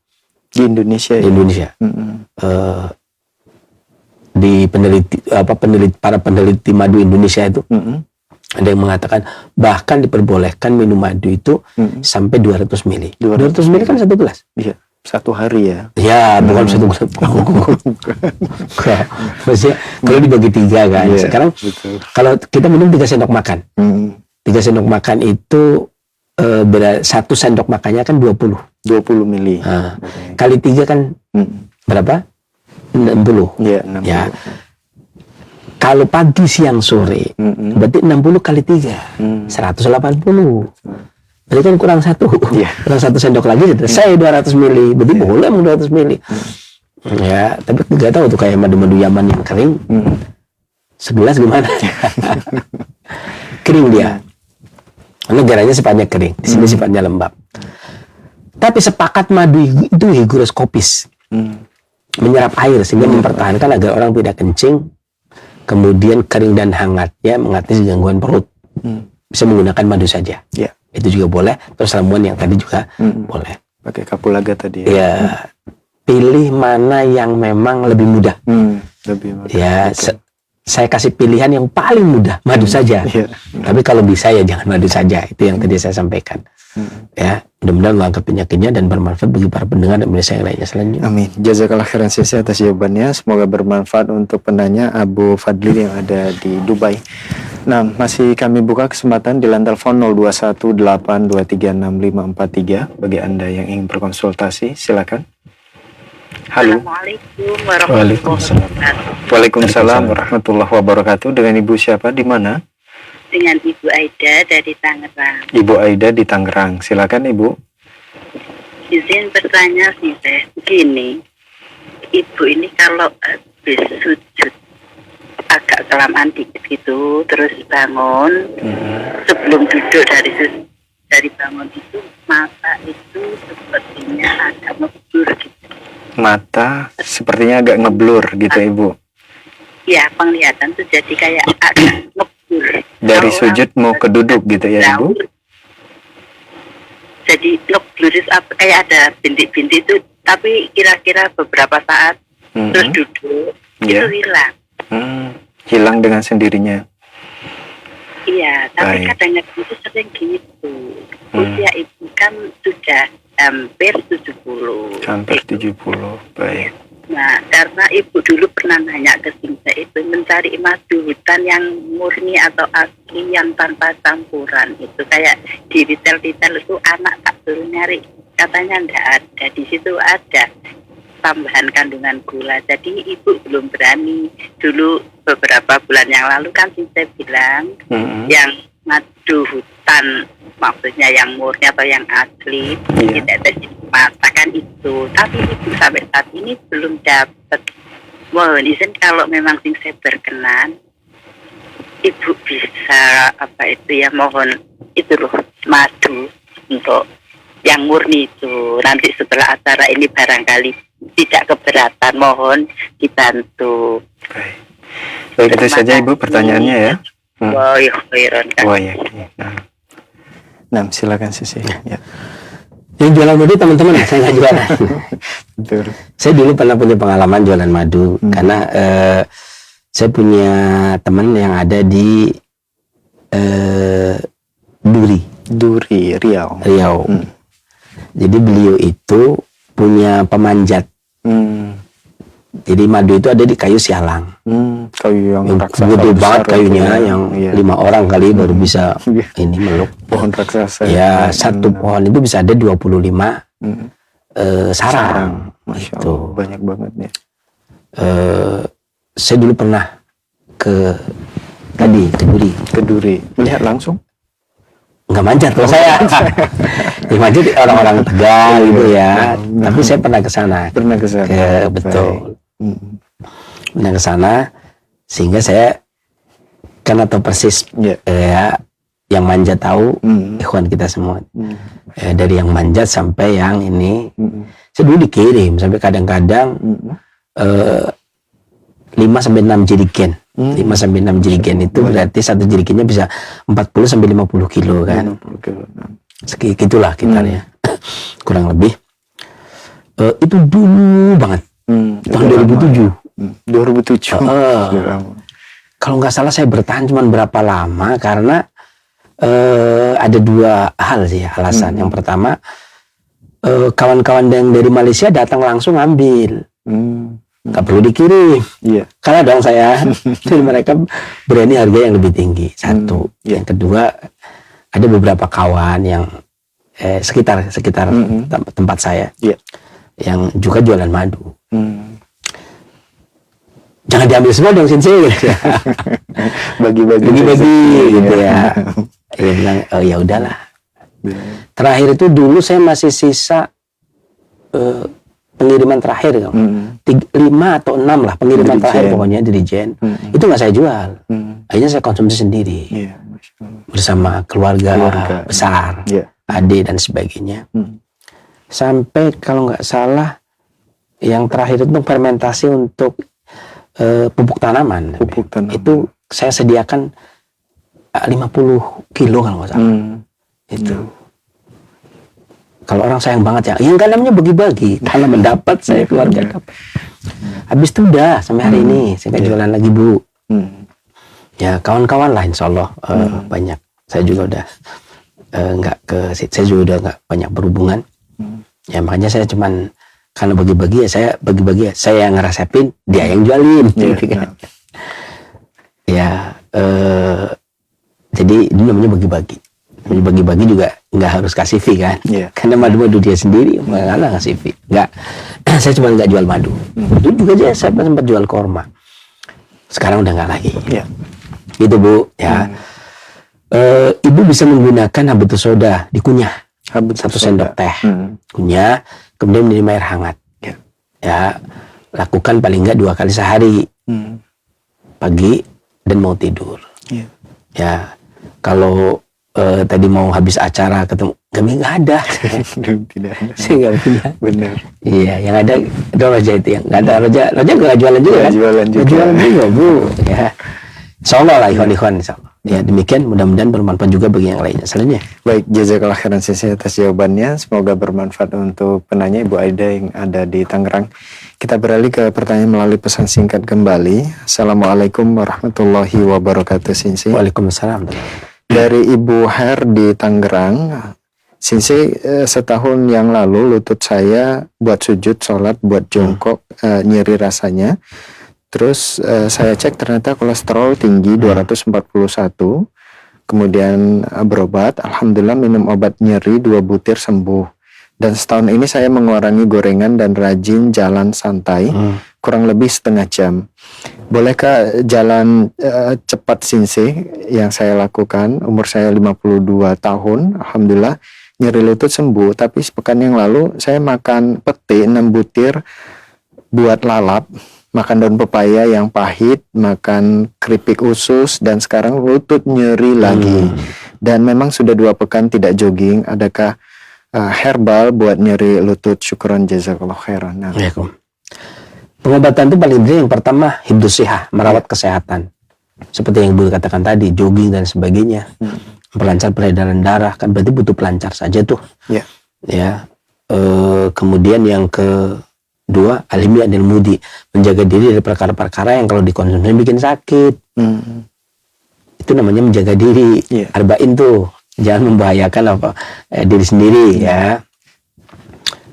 Di Indonesia. Di para peneliti madu Indonesia itu ada yang mengatakan bahkan diperbolehkan minum madu itu sampai 200 mili. 200 mili kan 1 gelas. Iya, 1 hari ya. Ya, bukan 1 gelas. Maksudnya kalau dibagi 3 kan. Sekarang kalau kita minum 3 sendok makan. 3 sendok makan itu 1 sendok makannya kan 20 mili. Kali 3 kan berapa? 60. Ya. Kalau pagi, siang, sore, berarti 60 kali 3, 180. Berarti kan kurang 1. Kurang 1 sendok lagi, selesai 200 mili. Berarti boleh 200 mili. Ya, tapi nggak tahu tuh kayak madu-madu Yaman yang kering. Segelas gimana? Kering dia. Negaranya sifatnya kering, di sini sifatnya lembab. Tapi sepakat madu itu higroskopis, menyerap air sehingga mempertahankan agar orang tidak kencing, kemudian kering dan hangatnya mengatasi gangguan perut. Bisa menggunakan madu saja. Itu juga boleh. Terus ramuan yang tadi juga boleh. Pakai kapulaga tadi. Ya, pilih mana yang memang lebih mudah. Lebih mudah. Ya, saya kasih pilihan yang paling mudah, madu saja. Iya. Tapi kalau bisa ya jangan madu saja. Itu yang tadi saya sampaikan. Ya, mudah-mudahan Allah angkat penyakitnya dan bermanfaat bagi para pendengar dan Indonesia yang lainnya selanjutnya. Amin. Jazakallah khairan sisi atas jawabannya. Semoga bermanfaat untuk penanya Abu Fadli yang ada di Dubai. Nah, masih kami buka kesempatan di line telepon 0218236543 bagi Anda yang ingin berkonsultasi, silakan. Halo. Assalamualaikum warahmatullahi wabarakatuh. Waalaikumsalam warahmatullahi wabarakatuh. Dengan Ibu siapa? Di mana? Dengan Ibu Aida dari Tangerang. Ibu Aida di Tangerang. Silakan Ibu. Izin bertanya sih Teh, begini. Ibu ini kalau habis sujud agak kelamaan dikit gitu, terus bangun, sebelum duduk dari bangun itu mata itu sepertinya agak ngeblur gitu. Mata sepertinya agak ngeblur gitu Ibu. Ya, penglihatan tuh jadi kayak agak ngeblur. Dari sujud mau ke duduk gitu ya Ibu? Jadi ngeblur itu kayak ada bintik-bintik itu, tapi kira-kira beberapa saat terus duduk itu hilang. Hilang dengan sendirinya. Iya, tapi Baik. kadang-kadang itu sering gitu. Usia ibu kan sudah hampir 70. Hampir 70. Baik. Nah, karena ibu dulu pernah nanya ke saya itu mencari madu hutan yang murni atau asli yang tanpa campuran itu kayak di detail-detail itu anak tak suruh nyari, katanya enggak ada, di situ ada tambahan kandungan gula. Jadi ibu belum berani. Dulu beberapa bulan yang lalu kan saya bilang yang madu hutan maksudnya yang murni atau yang asli tidak ada matakan itu. Tapi ibu sampai saat ini belum dapat. Mohon izin kalau memang saya berkenan, ibu bisa mohon itu loh madu untuk yang murni itu. Nanti setelah acara ini barangkali tidak keberatan, mohon dibantu. Baik, itu saja Ibu pertanyaannya ya. Nah, silakan Sisi. Ya. Yang jualan madu teman-teman, saya nggak jualan. Betul. Saya dulu pernah punya pengalaman jualan madu karena saya punya teman yang ada di Duri, Riau. Jadi beliau itu punya pemanjat. Jadi madu itu ada di kayu sialang. Kayu yang raksasa gede banget kayunya, ya. yang 5 orang kali baru bisa ini meluk. Pohon raksasa. Ya, satu pohon itu bisa ada 25 sarang. Masya Itu. Allah, banyak banget ya. Saya dulu pernah ke Duri. Melihat langsung? Nggak manjat kalau saya. Yang manjat orang-orang Tegal gitu ya. Tapi saya pernah ke sana. Pernah ke sana. Betul. Pernah ke sana sehingga saya karena tahu persis ya yang manjat tahu ikhwan kita semua. Dari yang manjat sampai yang ini saya dulu dikirim sampai kadang-kadang 5 sampai 6 jerigen. 5 sampai 6 jerigen itu berarti satu jerigennya bisa 40 sampai 50 kilo kan. 50 kilo. Segitulah kitarnya. Kurang lebih. Itu dulu banget. Tahun 2007. Kalau nggak salah saya bertahan cuma berapa lama karena ada 2 hal sih ya, alasan. Yang pertama kawan-kawan yang dari Malaysia datang langsung ambil. Nggak perlu dikirim. Karena dong saya dari mereka berani harga yang lebih tinggi. Satu. Yang kedua ada beberapa kawan yang sekitar tempat saya yang juga jualan madu. Jangan diambil semua dong Sensei. Bagi-bagi gitu ya. Dia bilang ya udahlah. Terakhir itu dulu saya masih sisa pengiriman terakhir 5 atau 6 lah pengiriman terakhir pokoknya dirijen. Itu nggak saya jual. Akhirnya saya konsumsi sendiri bersama keluarga besar, adik dan sebagainya. Sampai kalau nggak salah yang terakhir itu fermentasi untuk pupuk tanaman. Itu saya sediakan 50 kilo kalau nggak salah. Itu. Kalau orang sayang banget ya, yang tanamnya bagi-bagi, tanam mendapat saya keluarga dapat. Habis itu udah sampai hari ini saya nggak jualan lagi, Bu. Ya kawan-kawan lah insya Allah banyak. Saya juga udah nggak saya juga udah nggak banyak berhubungan. Ya makanya saya cuman karena bagi-bagi ya saya bagi-bagi ya, saya yang ngeresepin, dia yang jualin. Ya jadi ini namanya bagi-bagi. Bagi-bagi juga nggak harus kasih fee kan, karena madu dia sendiri malah ngasih fee. Nggak, saya cuma nggak jual madu. Dulu juga aja saya sempat jual korma. Sekarang udah nggak lagi. Gitu Bu ya. Ibu bisa menggunakan habatus sauda dikunyah 1 sendok teh, kunyah, kemudian minum air hangat. Ya, lakukan paling nggak 2 kali sehari, pagi dan mau tidur. Ya, kalau tadi mau habis acara ketemu kami nggak ada. Tidak ada. Saya nggak punya. Benar. Iya, yang ada Roja itu yang nggak ada Roja nggak jualan juga kan? Jualan juga Bu. Ya, insyaallah lah ikhwan insyaallah. Ya demikian, mudah-mudahan bermanfaat juga bagi yang lainnya. Selanjutnya. Baik, jazakallah khairan Sensei atas jawabannya. Semoga bermanfaat untuk penanya Ibu Aida yang ada di Tangerang. Kita beralih ke pertanyaan melalui pesan singkat kembali. Assalamualaikum warahmatullahi wabarakatuh Sensei. Waalaikumsalam. Dari Ibu Her di Tangerang. Sensei, setahun yang lalu lutut saya buat sujud sholat, buat jongkok, nyeri rasanya. Terus saya cek ternyata kolesterol tinggi 241. Kemudian berobat, alhamdulillah minum obat nyeri 2 butir sembuh. Dan setahun ini saya mengurangi gorengan dan rajin jalan santai, kurang lebih setengah jam. Bolehkah jalan cepat Sensei yang saya lakukan? Umur saya 52 tahun, alhamdulillah nyeri lutut sembuh. Tapi sepekan yang lalu saya makan pete 6 butir buat lalap, makan daun pepaya yang pahit, makan keripik usus, dan sekarang lutut nyeri lagi. Dan memang sudah 2 pekan tidak jogging. Adakah herbal buat nyeri lutut? Syukron jazakallah khairan. Nah. Pengobatan itu paling penting yang pertama hifdzus shihah, merawat kesehatan. Seperti yang Ibu katakan tadi, jogging dan sebagainya. Pelancar peredaran darah, kan berarti butuh pelancar saja tuh. Ya. Kemudian yang kedua, al-himyah dan mudi, menjaga diri dari perkara-perkara yang kalau dikonsumsi bikin sakit. Itu namanya menjaga diri. Arba'in tuh, jangan membahayakan diri sendiri ya.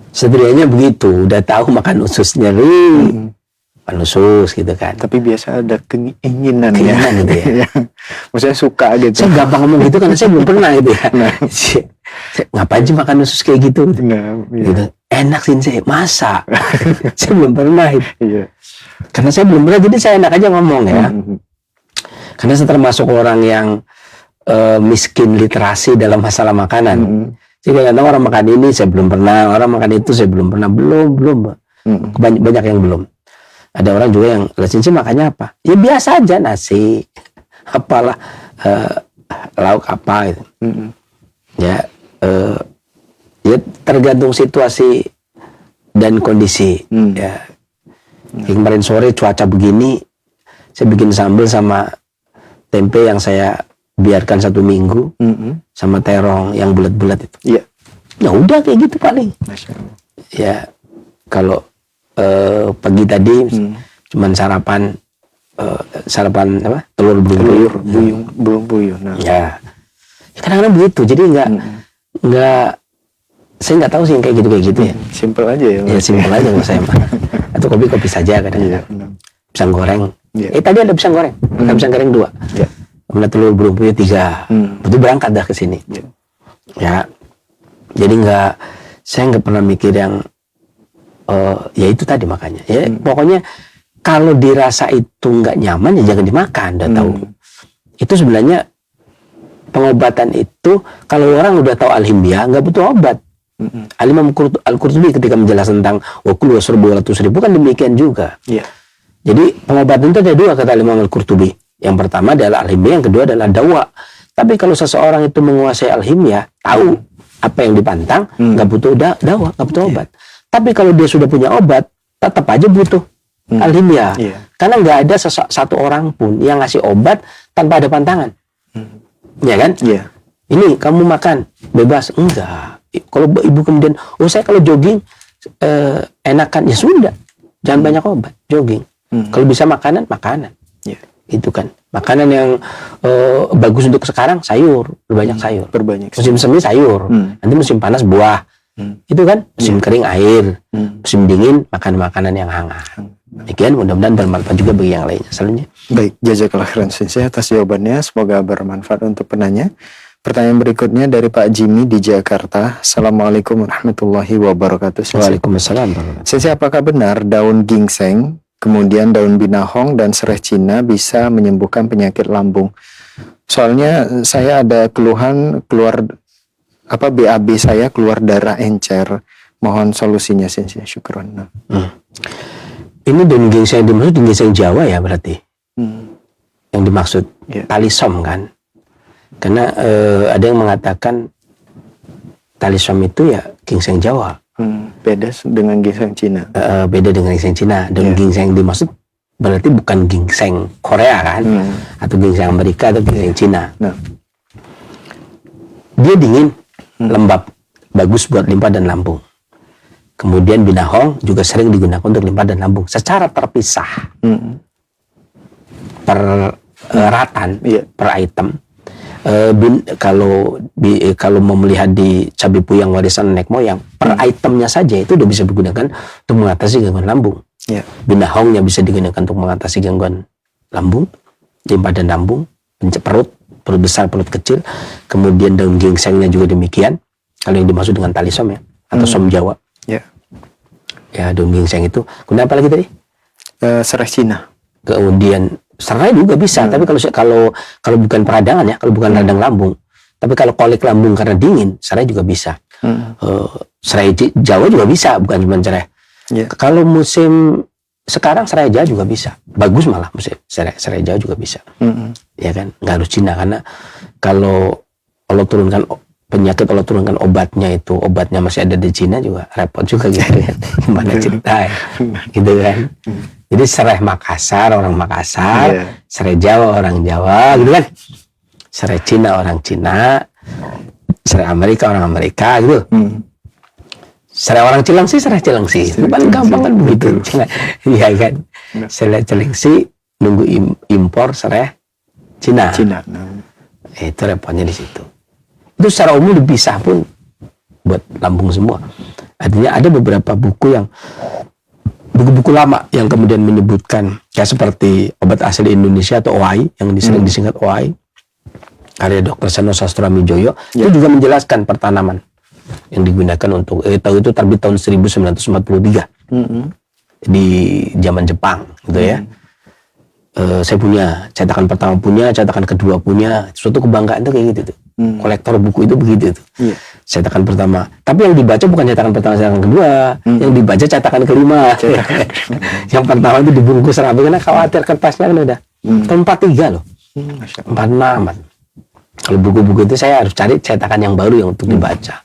Setidaknya begitu, udah tahu makan usus nyeri, makan usus gitu kan. Tapi biasa ada keinginan gitu ya. Maksudnya suka gitu. Saya gampang ngomong gitu karena saya belum pernah gitu ya. Ngapain sih makan usus kayak gitu? Gitu. Enak sih saya, masa? Saya belum pernah itu. Karena saya belum pernah, jadi saya enak aja ngomong ya. Karena saya termasuk orang yang miskin literasi dalam masalah makanan. Jadi kadang orang makan ini saya belum pernah, orang makan itu saya belum pernah, belum. Banyak yang belum. Ada orang juga yang Sensei makannya apa? Ya biasa aja, nasi, apalah, lauk apa gitu. Ya tergantung situasi dan kondisi. Ya. Kemarin sore cuaca begini, saya bikin sambal sama tempe yang saya biarkan 1 minggu, sama terong yang bulat-bulat itu. Ya udah kayak gitu paling. Ya kalau pagi tadi cuman sarapan apa? Telur buyung. Ya kadang-kadang begitu. Jadi nggak saya nggak tahu sih yang kayak gitu ya. Simpel aja ya. Ya simpel aja kalau saya mah. Atau kopi saja kadang-kadang. Pisang goreng. Tadi ada pisang goreng. Pisang goreng 2. Kemudian telur belum punya 3. Itu berangkat dah ke sini. Ya. Jadi saya nggak pernah mikir yang ya itu tadi makanya. Ya pokoknya kalau dirasa itu nggak nyaman ya jangan dimakan, udah tahu. Itu sebenarnya pengobatan itu kalau orang udah tahu al-himyah nggak butuh obat. Al-Imam Al-Qurtubi ketika menjelaskan tentang wakul wasrobu ribu kan demikian juga. Jadi pengobatan itu ada 2 kata Imam Al-Qurtubi. Yang pertama adalah al-himyah, yang kedua adalah dawa. Tapi kalau seseorang itu menguasai al-himyah, tahu apa yang dipantang, nggak butuh dawa, nggak butuh obat. Tapi kalau dia sudah punya obat, tetap aja butuh al-himyah. Karena nggak ada satu orang pun yang ngasih obat tanpa ada pantangan. Ya kan? Ini kamu makan bebas, enggak. Kalau ibu kemudian, saya kalau jogging enakan, ya sudah. Jangan banyak obat, jogging. Kalau bisa makanan. Ya. Itu kan. Makanan yang bagus untuk sekarang, sayur. Berbanyak sayur. Berbanyak. Musim semi sayur. Nanti musim panas buah. Itu kan. Musim kering air. Musim dingin makan makanan yang hangat. Demikian, mudah-mudahan bermanfaat juga bagi yang lainnya. Selanjutnya. Baik, jazakallah khairan Sensei atas jawabannya. Semoga bermanfaat untuk penanya. Pertanyaan berikutnya dari Pak Jimmy di Jakarta. Assalamualaikum warahmatullahi wabarakatuh. Waalaikumsalam. Sensei, apakah benar daun ginseng, kemudian daun binahong dan serai Cina bisa menyembuhkan penyakit lambung? Soalnya saya ada keluhan BAB saya keluar darah encer. Mohon solusinya Sensei. Syukron. Ini daun ginseng yang dimaksud ginseng Jawa ya berarti. Yang dimaksud talisom kan. Karena ada yang mengatakan talisom itu ya ginseng Jawa. Beda dengan ginseng Cina. Beda dengan ginseng Cina. Daun ginseng yang dimaksud berarti bukan ginseng Korea kan, atau ginseng Amerika atau ginseng Cina. Dia dingin, lembab, bagus buat limpa dan lambung. Kemudian binahong juga sering digunakan untuk limpa dan lambung secara terpisah, per ratan, per item. Kalau mau melihat di cabai puyang warisan nenek moyang, per itemnya saja itu udah bisa digunakan untuk mengatasi gangguan lambung. Binahongnya bisa digunakan untuk mengatasi gangguan lambung, limpa dan lambung, perut besar, perut kecil. Kemudian daun ginsengnya juga demikian. Kalau yang dimaksud dengan talisom ya, atau som Jawa. Ya, daun ginseng itu. Kemudian apa lagi tadi? Serai Cina. Kemudian serai juga bisa, tapi kalau bukan peradangan ya, kalau bukan radang lambung. Tapi kalau kolik lambung karena dingin, serai juga bisa. Serai Jawa juga bisa, bukan cuma serai. Kalau musim sekarang serai Jawa juga bisa. Bagus malah musim serai Jawa juga bisa. Ya kan, nggak harus Cina, karena kalau Allah turunkan penyakit, Allah turunkan obatnya masih ada di Cina juga repot juga gitu kan. Gimana cerita ya, gitu kan. Jadi serai Makassar orang Makassar, serai Jawa orang Jawa gitu kan. Serai Cina orang Cina, serai Amerika orang Amerika gitu. Serai orang Cilengsi, serai Cilengsi. Itu paling gampang kan begitu. Iya kan. Serai Cilengsi nunggu impor serai Cina. Itu repotnya di situ. Itu secara umum dipisah pun buat lambung semua. Artinya ada beberapa buku buku lama yang kemudian menyebutkan ya seperti obat asli Indonesia atau OAI yang sering disingkat OAI karya Dr. Seno Sastroamijoyo itu juga menjelaskan pertanaman yang digunakan untuk itu terbit tahun 1943 di zaman Jepang gitu ya. Saya punya cetakan pertama, punya cetakan kedua, punya suatu kebanggaan itu kayak gitu tuh. Kolektor buku itu begitu tuh. Cetakan pertama, tapi yang dibaca bukan cetakan pertama, cetakan kedua, yang dibaca cetakan kelima. Yang pertama itu dibungkus rapi karena khawatir kertasnya kan udah tahun 43 loh, 46. Kalau buku-buku itu saya harus cari cetakan yang baru yang untuk dibaca.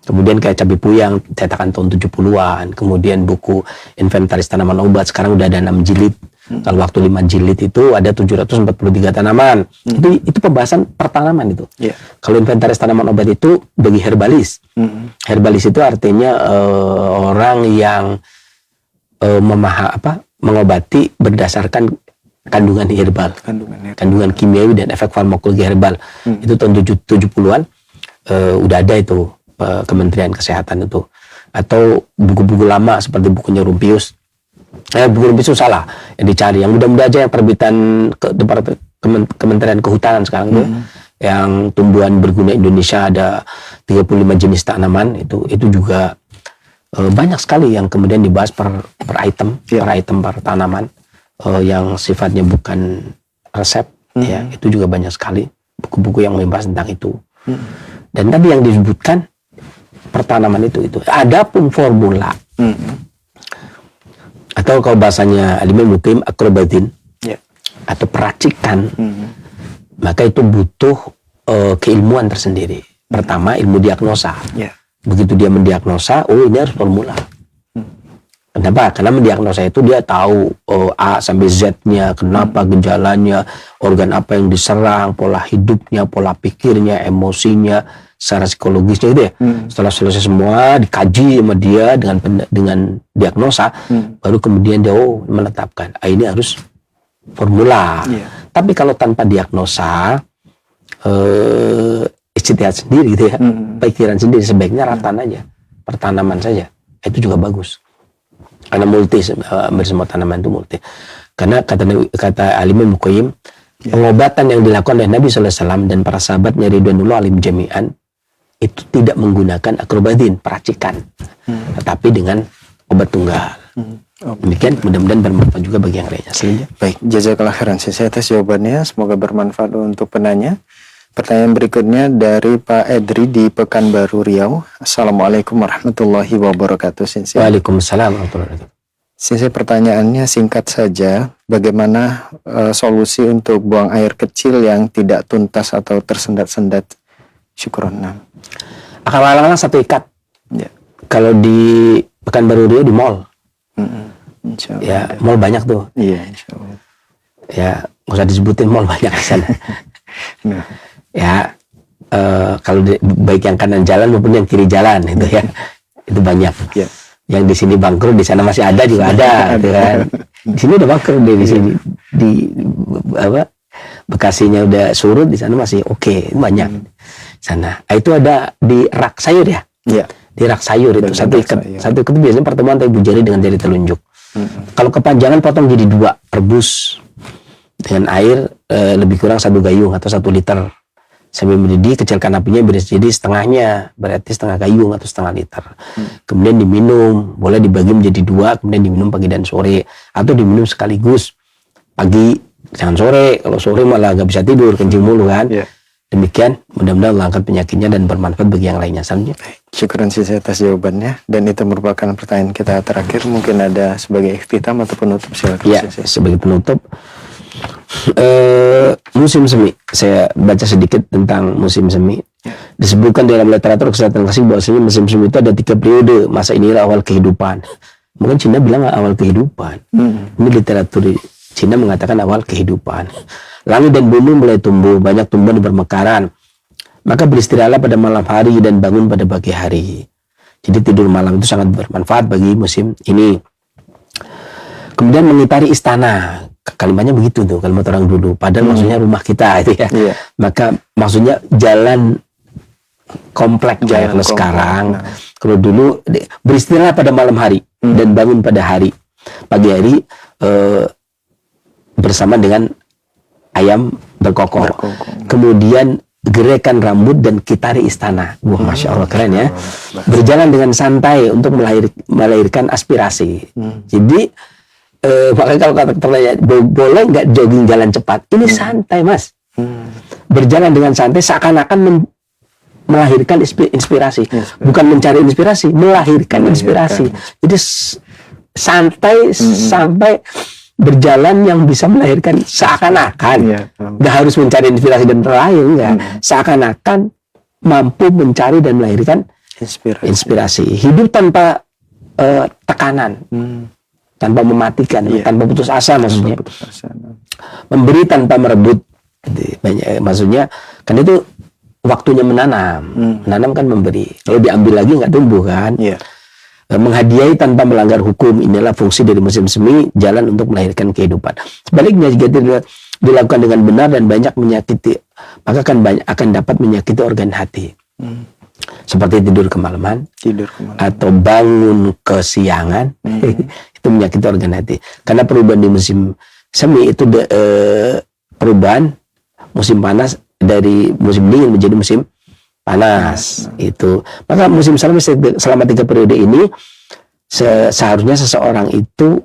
Kemudian kayak cabai puyang cetakan tahun 70-an, kemudian buku inventaris tanaman obat sekarang udah ada 6 jilid. Kalau waktu 5 jilid itu ada 743 tanaman. Itu pembahasan pertanaman itu. Kalau inventaris tanaman obat itu bagi herbalis. Herbalis itu artinya orang yang mengobati berdasarkan kandungan herbal, kandungan kimiawi dan efek farmakologi herbal. Itu tahun 70-an udah ada itu Kementerian Kesehatan itu. Atau buku-buku lama seperti bukunya Rumpius. Buku Rumpius itu salah yang dicari. Yang mudah-mudahan aja yang terbitan Kementerian Kehutanan sekarang tuh, yang tumbuhan berguna Indonesia ada 35 jenis tanaman itu juga banyak sekali yang kemudian dibahas per item, per tanaman. Yang sifatnya bukan resep ya, itu juga banyak sekali buku-buku yang membahas tentang itu. Dan tadi yang disebutkan pertanaman itu adapun formula atau kalau bahasanya Al-Imam Ibnu Qayyim akrobatin atau peracikan, maka itu butuh keilmuan tersendiri. Pertama ilmu diagnosa. Begitu dia mendiagnosa, ini harus formula. Kenapa? Karena mendiagnosa itu dia tahu A sampai Z-nya, kenapa gejalanya, organ apa yang diserang, pola hidupnya, pola pikirnya, emosinya, secara psikologisnya gitu ya. Setelah selesai semua dikaji sama dia dengan diagnosa, baru kemudian dia menetapkan ini harus formula. Tapi kalau tanpa diagnosa, ijtihad sendiri gitu ya, pikiran sendiri, sebaiknya ratan aja, pertanaman saja, itu juga bagus. Karena multi, semua tanaman itu multi. Karena kata Al-Imam Muqayyim, pengobatan yang dilakukan oleh Nabi SAW dan para sahabatnya ridwanullah alim jami'an itu tidak menggunakan akrobatin, peracikan, tetapi dengan obat tunggal. Demikian, mudah-mudahan bermanfaat juga bagi yang lainnya. Baik, jazakallah khairan Sensei atas jawabannya, semoga bermanfaat untuk penanya. Pertanyaan berikutnya dari Pak Edri di Pekanbaru Riau. Assalamualaikum warahmatullahi wabarakatuh, Sensei. Waalaikumsalam warahmatullahi wabarakatuh. Sensei, pertanyaannya singkat saja. Bagaimana solusi untuk buang air kecil yang tidak tuntas atau tersendat-sendat? Syukron. Akal-akalan satu ikat. Ya. Kalau di Pekanbaru Riau di mall. Insya Allah. Ya, mall banyak tuh. Iya, insya Allah. Ya, nggak usah disebutin mall banyak di sana. Ya, kalau baik yang kanan jalan maupun yang kiri jalan itu ya, itu banyak. Ya. Yang di sini bangkrut, di sana masih ada juga ada, gitu kan. Di sini udah bangkrut deh, di sini di Bekasinya udah surut, di sana masih oke, banyak. Sana, itu ada di rak sayur ya. Ya. Di rak sayur itu satu ikat itu biasanya pertemuan antara ibu jari dengan jari telunjuk. Kalau kepanjangan potong jadi 2, rebus dengan air lebih kurang 1 gayung atau 1 liter sambil mendidih, kecilkan apinya jadi setengahnya, berarti setengah gayung atau setengah liter. Kemudian diminum, boleh dibagi menjadi 2, kemudian diminum pagi dan sore, atau diminum sekaligus pagi, jangan sore. Kalau sore malah nggak bisa tidur, kencing mulu kan. Demikian, mudah-mudahan Allah angkat penyakitnya dan bermanfaat bagi yang lainnya. Syukuran Sensei atas jawabannya, dan itu merupakan pertanyaan kita terakhir. Mungkin ada sebagai ikhtitam atau penutup, silakan. Ya, sebagai penutup, musim semi, saya baca sedikit tentang musim semi. Disebutkan dalam literatur kesehatan klasik bahwasanya musim semi itu ada 3 periode. Masa inilah awal kehidupan. Mungkin Cina bilang awal kehidupan. Ini literatur Cina mengatakan awal kehidupan. Langit dan bumi mulai tumbuh, banyak tumbuhan bermekaran. Maka beristirahatlah pada malam hari dan bangun pada pagi hari. Jadi tidur malam itu sangat bermanfaat bagi musim ini. Kemudian mengitari istana. Kalimatnya begitu tuh, kalimat orang dulu. Padahal maksudnya rumah kita itu ya. Maka maksudnya jalan komplek jalan sekarang. Kalau dulu beristirahat pada malam hari dan bangun pada hari. Pagi hari bersama dengan ayam berkokok. Kemudian gerakan rambut dan kitari istana. Wah, Masya Allah, keren ya. Berjalan dengan santai untuk melahirkan aspirasi. Jadi makanya kalau kata pertanyaan, boleh nggak jogging jalan cepat? Ini santai, Mas. Berjalan dengan santai seakan-akan melahirkan inspirasi. Bukan mencari inspirasi, melahirkan inspirasi. Jadi santai sampai berjalan yang bisa melahirkan seakan-akan. Nggak harus mencari inspirasi dan terlahir, enggak. Seakan-akan mampu mencari dan melahirkan inspirasi. Hidup tanpa tekanan. Tanpa mematikan, tanpa putus asa maksudnya. Memberi tanpa merebut. Maksudnya, kan itu waktunya menanam. Menanam kan memberi. Kalau diambil lagi nggak tumbuh kan. Menghadiahi tanpa melanggar hukum, inilah fungsi dari musim semi, jalan untuk melahirkan kehidupan. Sebaliknya, jika tidak dilakukan dengan benar dan banyak menyakiti, maka akan dapat menyakiti organ hati. Seperti tidur kemalaman, atau bangun kesiangan, itu menyakiti organ hati. Karena perubahan di musim semi itu perubahan musim panas dari musim dingin menjadi musim panas. Itu. Maka musim semi selama 3 periode ini seharusnya seseorang itu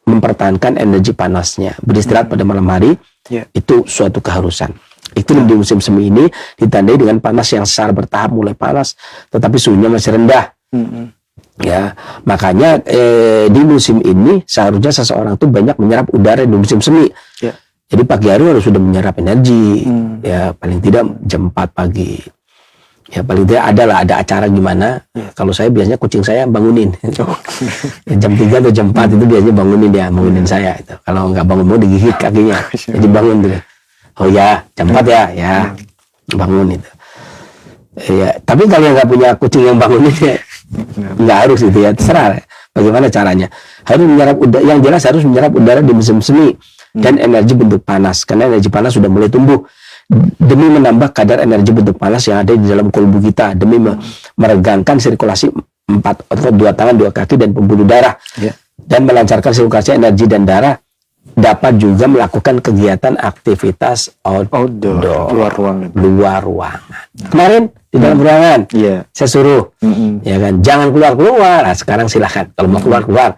mempertahankan energi panasnya, beristirahat pada malam hari, itu suatu keharusan. Iklim di musim semi ini ditandai dengan panas yang secara bertahap mulai panas, tetapi suhunya masih rendah. Ya, makanya di musim ini seharusnya seseorang itu banyak menyerap udara di musim semi. Jadi pagi hari harus sudah menyerap energi, ya paling tidak jam 4 pagi. Ya paling tidak ada acara gimana. Kalau saya biasanya kucing saya bangunin. Jam 3 atau jam 4 itu biasanya bangunin saya itu. Kalau nggak bangun mau digigit kakinya. Jadi bangun gitu. Oh ya, jam 4 ya. Bangun itu. Ya, tapi kalau nggak punya kucing yang bangunin ya nggak harus itu ya, terserah bagaimana caranya. Harus menyerap udara, yang jelas harus menyerap udara di musim semi dan energi bentuk panas, karena energi panas sudah mulai tumbuh demi menambah kadar energi bentuk panas yang ada di dalam kolbu kita, demi meregangkan sirkulasi 4 otot, 2 tangan, 2 kaki dan pembuluh darah, dan melancarkan sirkulasi energi dan darah. Dapat juga melakukan kegiatan aktivitas outdoor, luar ruangan. Kemarin di dalam ruangan, saya suruh, ya kan, jangan keluar. Nah, sekarang silahkan. Kalau mau keluar,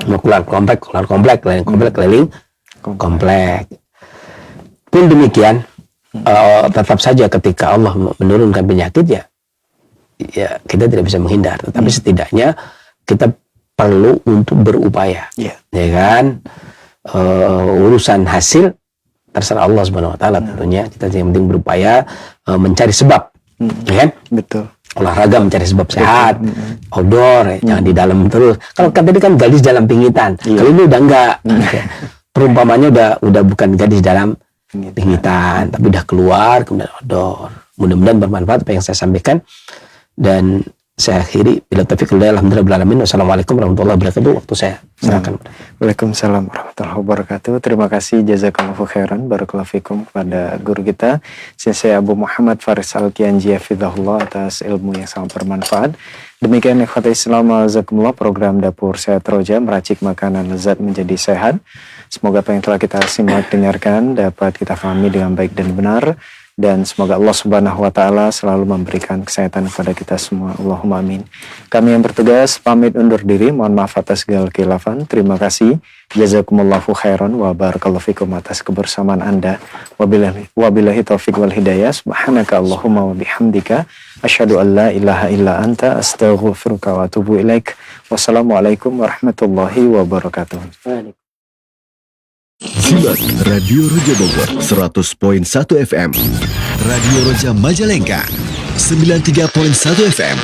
mau keluar komplek, keliling komplek. Pun demikian, tetap saja ketika Allah menurunkan penyakit ya kita tidak bisa menghindar. Tetapi setidaknya kita perlu untuk berupaya, ya kan. Urusan hasil terserah Allah Subhanahu wa taala tentunya. Kita yang penting berupaya mencari sebab, ya kan? Betul. Olahraga mencari sebab sehat, outdoor, jangan di dalam terus. Kalau tadi kan gadis dalam pingitan, kalau ini udah enggak. Perumpamannya udah bukan gadis dalam pingitan, tapi udah keluar kemudian outdoor. Mudah-mudahan bermanfaat apa yang saya sampaikan, dan saya akhiri bila taufiq hidayah. Alhamdulillah alamin. Wassalamualaikum warahmatullahi wabarakatuh. Waktu saya serahkan. Waalaikumsalam warahmatullahi wabarakatuh. Terima kasih, jazakallahu khairan, barakallahu fikum kepada guru kita Sensei Abu Muhammad Faris Al-Kianji hafizahullah atas ilmu yang sangat bermanfaat. Demikian ikhwatul Islam azakumullah, program Dapur Sehat Roja, meracik makanan lezat menjadi sehat. Semoga apa yang telah kita simak dengarkan dapat kita pahami dengan baik dan benar. Dan semoga Allah Subhanahu wa taala selalu memberikan kesehatan kepada kita semua. Allahumma amin. Kami yang bertugas pamit undur diri. Mohon maaf atas segala khilafan. Terima kasih. Jazakumullahu khairan wa barakallahu fikum atas kebersamaan Anda. Wabillahi taufiq wal hidayah. Subhanaka Allahumma wa bihamdika asyhadu an la ilaha illa anta astaghfiruka wa atubu ilaik. Wassalamualaikum warahmatullahi wabarakatuh. Simak Radio Roja Bogor 100.1 FM, Radio Roja Majalengka 93.1 FM.